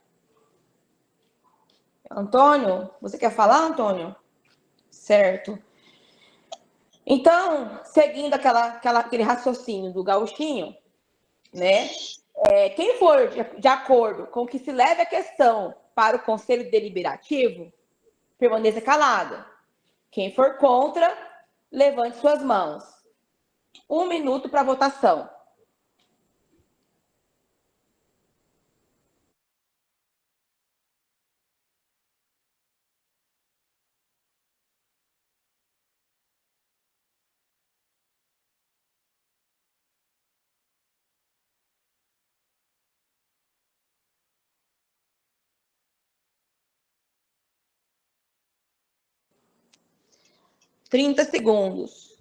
Antônio, você quer falar, Antônio? Certo. Então, seguindo aquele raciocínio do Gauchinho, né? Quem for de acordo com que se leve a questão para o Conselho Deliberativo, permaneça calado. Quem for contra, levante suas mãos. 1 minuto para votação. Trinta segundos.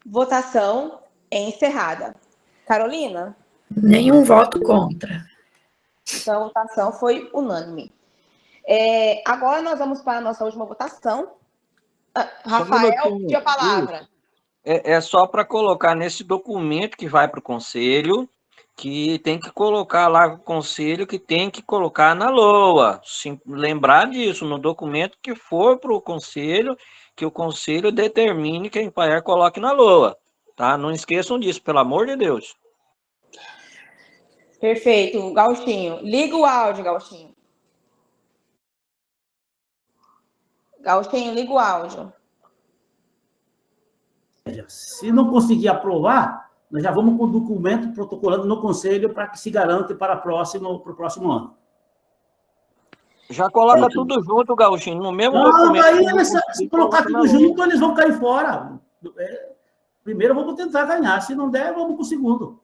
Votação encerrada. Carolina? Nenhum voto contra. Então, a votação foi unânime. Agora nós vamos para a nossa última votação. Rafael, pediu a palavra. É só para colocar nesse documento que vai para o conselho, que tem que colocar lá o conselho, que tem que colocar na LOA. Lembrar disso, no documento que for para o conselho, que o conselho determine que a Empaer coloque na LOA. Tá? Não esqueçam disso, pelo amor de Deus. Perfeito, Gauchinho. Liga o áudio, Gauchinho. Gauchinho, liga o áudio. Se não conseguir aprovar, nós já vamos com o documento protocolando no conselho para que se garante para o próximo ano. Já coloca tudo junto, Gauchinho, no mesmo Não, documento. aí, se colocar tudo junto, eles vão cair fora. Primeiro vamos tentar ganhar, se não der, vamos com o segundo.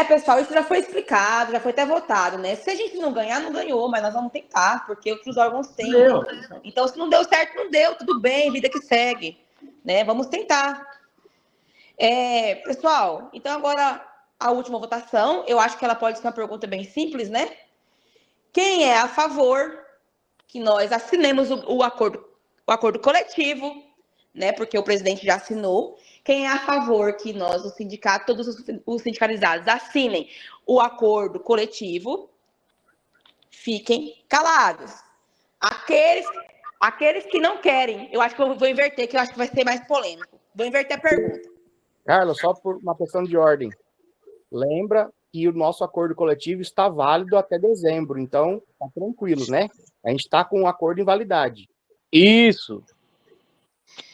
Pessoal, isso já foi explicado, já foi até votado, né? Se a gente não ganhar, não ganhou, mas nós vamos tentar, porque outros órgãos têm. Então, se não deu certo, não deu, tudo bem, vida que segue, né? Vamos tentar. Pessoal, então agora a última votação. Eu acho que ela pode ser uma pergunta bem simples, né? Quem é a favor que nós assinemos o acordo coletivo, né? Porque o presidente já assinou. Quem é a favor que nós, os sindicatos, todos os sindicalizados, assinem o acordo coletivo? Fiquem calados. Aqueles que não querem, eu acho que eu vou inverter, que eu acho que vai ser mais polêmico. Vou inverter a pergunta. Carla, só por uma questão de ordem. Lembra que o nosso acordo coletivo está válido até dezembro, então tá tranquilo, né? A gente está com um acordo em validade. Isso.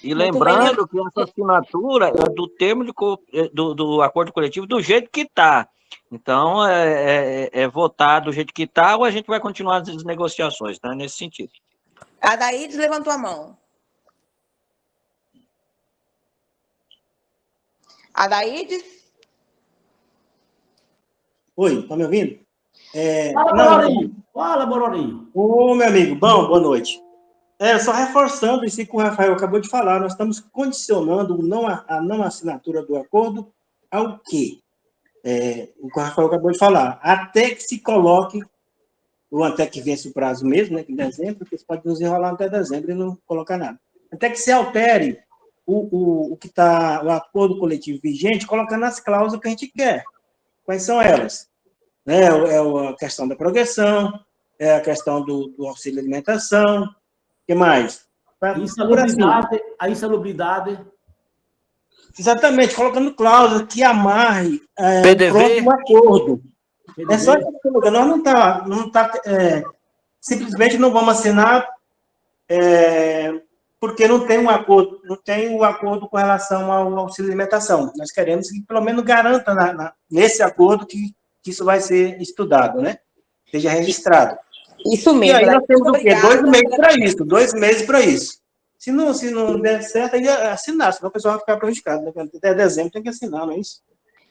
E lembrando que essa assinatura é do termo do acordo coletivo do jeito que está. Então, é votar do jeito que está ou a gente vai continuar as negociações, tá? Nesse sentido. A Daídes levantou a mão. A Daídes? Oi, tá me ouvindo? Fala, Bororinho. Ô, meu amigo, boa noite. Só reforçando isso que o Rafael acabou de falar, nós estamos condicionando a não assinatura do acordo ao quê? O que o Rafael acabou de falar, até que se coloque, ou até que vença o prazo mesmo, né, que em dezembro, porque você pode nos enrolar até dezembro e não colocar nada. Até que se altere o que está, o acordo coletivo vigente, colocando as cláusulas que a gente quer. Quais são elas? A questão da progressão, a questão do auxílio de alimentação, o que mais? A insalubridade. Exatamente, colocando cláusula que amarre PDV. o próximo acordo. PDV. É só isso que nós não tá simplesmente não vamos assinar porque não tem um acordo, não tem o acordo com relação ao auxílio de alimentação. Nós queremos que pelo menos garanta nesse acordo que isso vai ser estudado, né? Seja registrado. Isso mesmo. E aí nós temos o quê? Obrigada. 2 meses para isso, 2 meses para isso. Se não der certo, aí assinar, senão o pessoal vai ficar prejudicado. Né? Até dezembro tem que assinar, não é isso?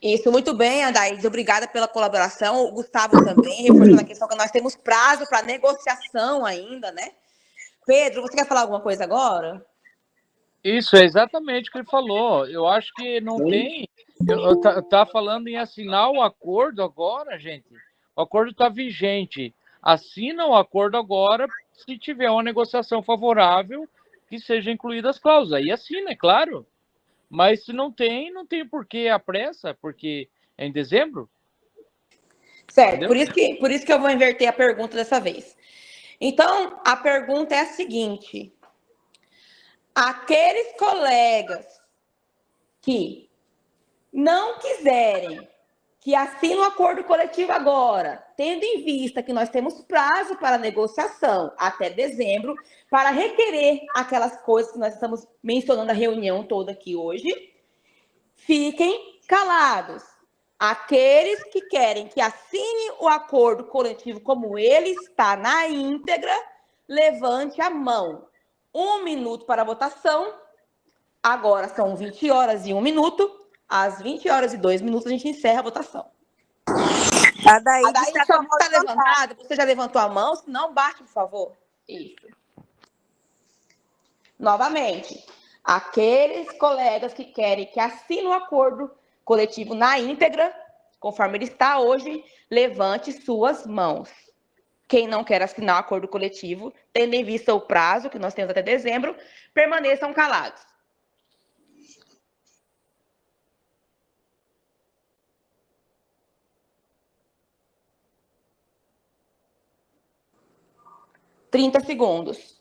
Isso, muito bem, Adaídes. Obrigada pela colaboração. O Gustavo também, reforçando a questão que nós temos prazo para negociação ainda, né? Pedro, você quer falar alguma coisa agora? Isso, é exatamente o que ele falou. Eu acho que não tem... Tá falando em assinar o acordo agora, gente. O acordo está vigente. Assina o acordo agora se tiver uma negociação favorável que seja incluídas as cláusulas. Aí assina, é claro. Mas se não tem por que a pressa, porque é em dezembro. Certo, por isso que eu vou inverter a pergunta dessa vez. Então, a pergunta é a seguinte. Aqueles colegas que não quiserem que assinem o acordo coletivo agora, tendo em vista que nós temos prazo para negociação até dezembro, para requerer aquelas coisas que nós estamos mencionando na reunião toda aqui hoje, fiquem calados. Aqueles que querem que assine o acordo coletivo como ele está na íntegra, levante a mão. 1 minuto para a votação. Agora são 20 horas e 1 minuto. Às 20 horas e 2 minutos a gente encerra a votação. A Daíde sua mão está levantada. Você já levantou a mão? Se não, baixe, por favor. Isso. Novamente, aqueles colegas que querem que assine o acordo coletivo na íntegra, conforme ele está hoje, levante suas mãos. Quem não quer assinar o acordo coletivo, tendo em vista o prazo, que nós temos até dezembro, permaneçam calados. Trinta segundos.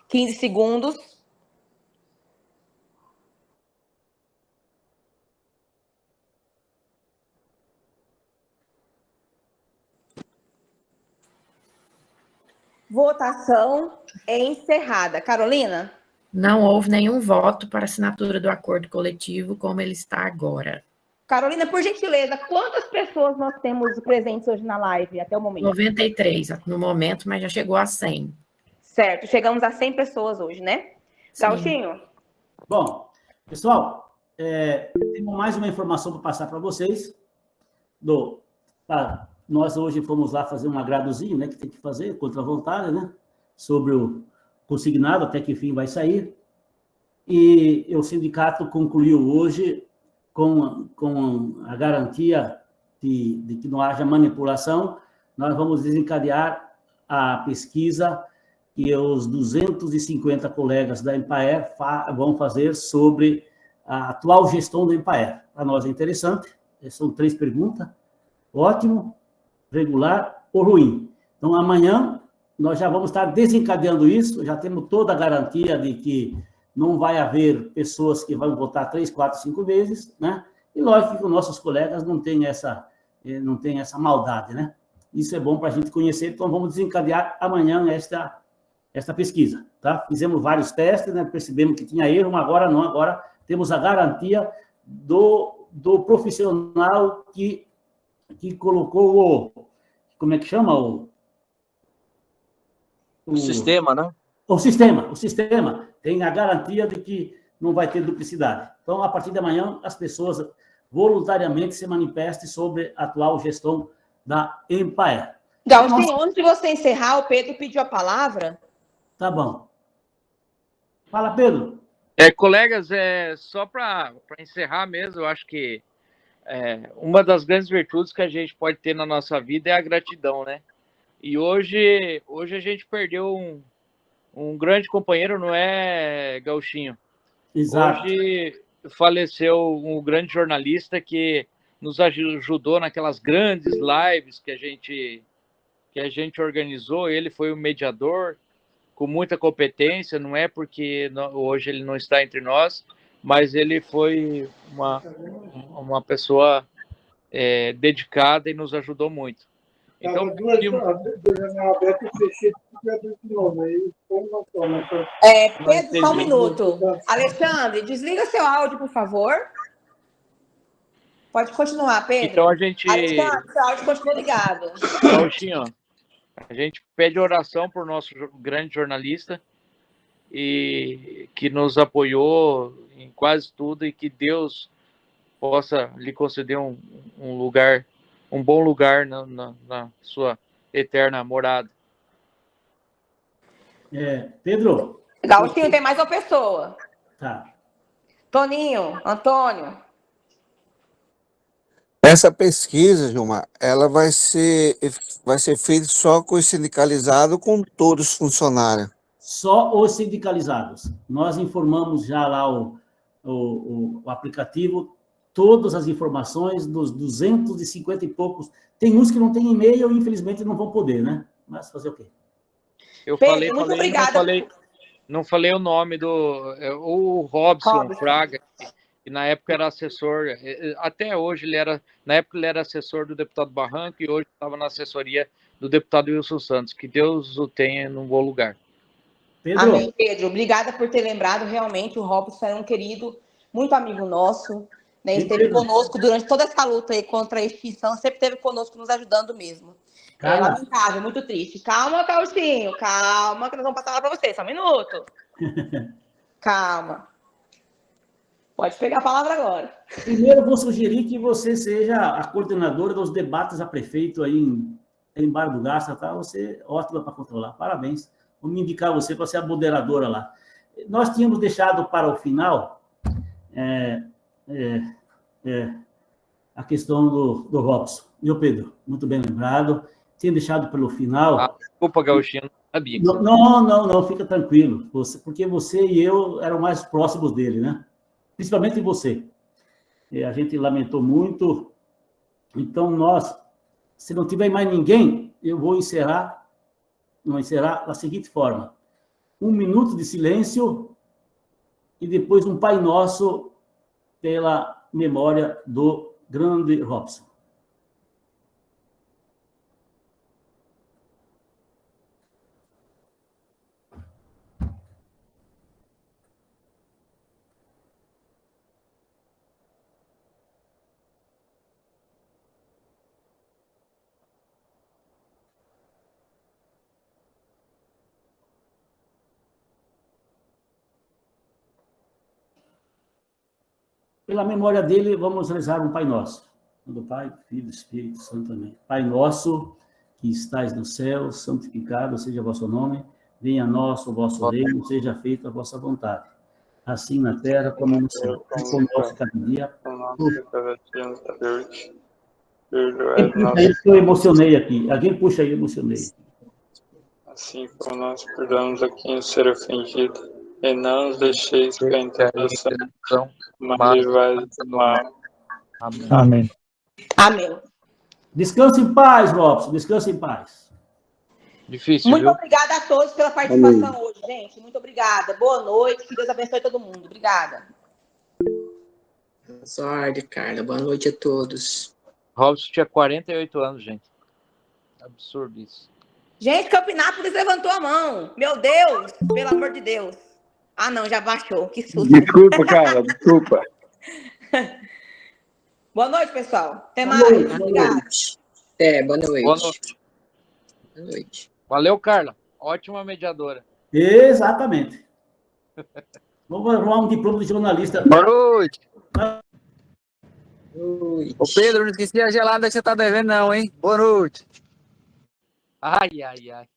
Quinze segundos. Votação encerrada. Carolina? Não houve nenhum voto para assinatura do acordo coletivo como ele está agora. Carolina, por gentileza, quantas pessoas nós temos presentes hoje na live até o momento? 93 no momento, mas já chegou a 100. Certo, chegamos a 100 pessoas hoje, né? Gauchinho? Bom, pessoal, Tenho mais uma informação para passar para vocês. Nós hoje fomos lá fazer um agradozinho, né, que tem que fazer, contra a vontade, né, sobre o consignado, até que fim vai sair. E o sindicato concluiu hoje com a garantia de que não haja manipulação. Nós vamos desencadear a pesquisa que os 250 colegas da Empaer vão fazer sobre a atual gestão da Empaer. Para nós é interessante, são 3 perguntas. Ótimo, regular ou ruim. Então, amanhã, nós já vamos estar desencadeando isso, já temos toda a garantia de que não vai haver pessoas que vão votar 3, 4, 5 vezes, né? E lógico que os nossos colegas não têm essa maldade, né? Isso é bom para a gente conhecer, então vamos desencadear amanhã esta pesquisa, tá? Fizemos vários testes, né? Percebemos que tinha erro, mas agora não, agora temos a garantia do profissional que colocou como é que chama? O sistema, né? O sistema tem a garantia de que não vai ter duplicidade. Então, a partir de amanhã, as pessoas voluntariamente se manifestem sobre a atual gestão da Empaer. Galtinho, antes de você encerrar, o Pedro pediu a palavra. Tá bom. Fala, Pedro. Colegas, só para encerrar mesmo, eu acho que uma das grandes virtudes que a gente pode ter na nossa vida é a gratidão, né? E hoje a gente perdeu um grande companheiro, não é, Gauchinho? Exato. Hoje faleceu um grande jornalista que nos ajudou naquelas grandes lives que a gente organizou. Ele foi o mediador com muita competência, não é porque hoje ele não está entre nós, mas ele foi uma pessoa dedicada e nos ajudou muito. Então, Pedro, só um minuto. Alexandre, desliga seu áudio, por favor. Pode continuar, Pedro. Então, a gente... Alexandre, seu áudio continua ligado. Gauchinho, a gente pede oração por nosso grande jornalista e que nos apoiou em quase tudo e que Deus possa lhe conceder um bom lugar na sua eterna morada. Pedro. Gauchinho, tem mais uma pessoa. Tá. Toninho, Antônio. Essa pesquisa, Gilmar, ela vai ser feita só com os sindicalizados ou com todos os funcionários? Só os sindicalizados. Nós informamos já lá o aplicativo, todas as informações dos 250 e poucos. Tem uns que não têm e-mail e, infelizmente, não vão poder, né? Mas fazer o quê? Eu Pedro, muito obrigada. Não falei o nome o Robson Fraga, que na época era assessor, até hoje na época ele era assessor do deputado Barranco e hoje estava na assessoria do deputado Wilson Santos. Que Deus o tenha num bom lugar. Pedro. Amém, Pedro. Obrigada por ter lembrado. Realmente, o Robson é um querido, muito amigo nosso. Né? Esteve conosco durante toda essa luta aí contra a extinção, sempre esteve conosco, nos ajudando mesmo. É lamentável, muito triste. Calma, Cauchinho, calma, que nós vamos passar lá para você, só um minuto. Calma. Pode pegar a palavra agora. Primeiro, eu vou sugerir que você seja a coordenadora dos debates a prefeito aí em Barra do Garça, tá? Você é ótima para controlar, parabéns. Vamos indicar você para ser a moderadora lá. Nós tínhamos deixado para o final a questão do Robson. Meu Pedro, muito bem lembrado. Tinha deixado pelo final. Desculpa, Gauchinho, não sabia. Não, fica tranquilo. Porque você e eu eram mais próximos dele, né? Principalmente você. A gente lamentou muito. Então, se não tiver mais ninguém, eu vou encerrar da seguinte forma. 1 minuto de silêncio e depois um Pai Nosso pela memória do grande Robson. pela memória dele, vamos rezar um Pai Nosso. Do Pai, do Filho e do Espírito Santo. Amém. Pai nosso, que estais no céu, santificado seja o vosso nome, venha a nós o vosso reino, seja feita a vossa vontade, assim na terra como no céu. Com nosso cada dia. Eu emocionei aqui. Alguém puxa aí, eu emocionei. Assim como nós perdoamos a quem ser ofendido, e não nos deixeis cair em tentação, mas livrai-nos do mal. Amém. Amém. Descanse em paz, Robson. Descanse em paz. Difícil, Muito viu? obrigada a todos pela participação hoje, gente. Muito obrigada. Boa noite. Que Deus abençoe todo mundo. Obrigada. Sorte, Carla. Boa noite a todos. Robson tinha 48 anos, gente. Absurdo isso. Gente, Campinápolis levantou a mão. Meu Deus, pelo amor de Deus. Ah, não, já baixou. Que susto. Desculpa, Carla. Desculpa. Boa noite, pessoal. Até Boa mais. noite. Obrigada. Boa noite. Boa noite. Boa noite. Valeu, Carla. Ótima mediadora. Exatamente. Vamos arrumar um diploma de jornalista. Boa noite. Oi. Ô Pedro, não esqueci a gelada que você tá devendo não, hein? Boa noite. Ai, ai, ai.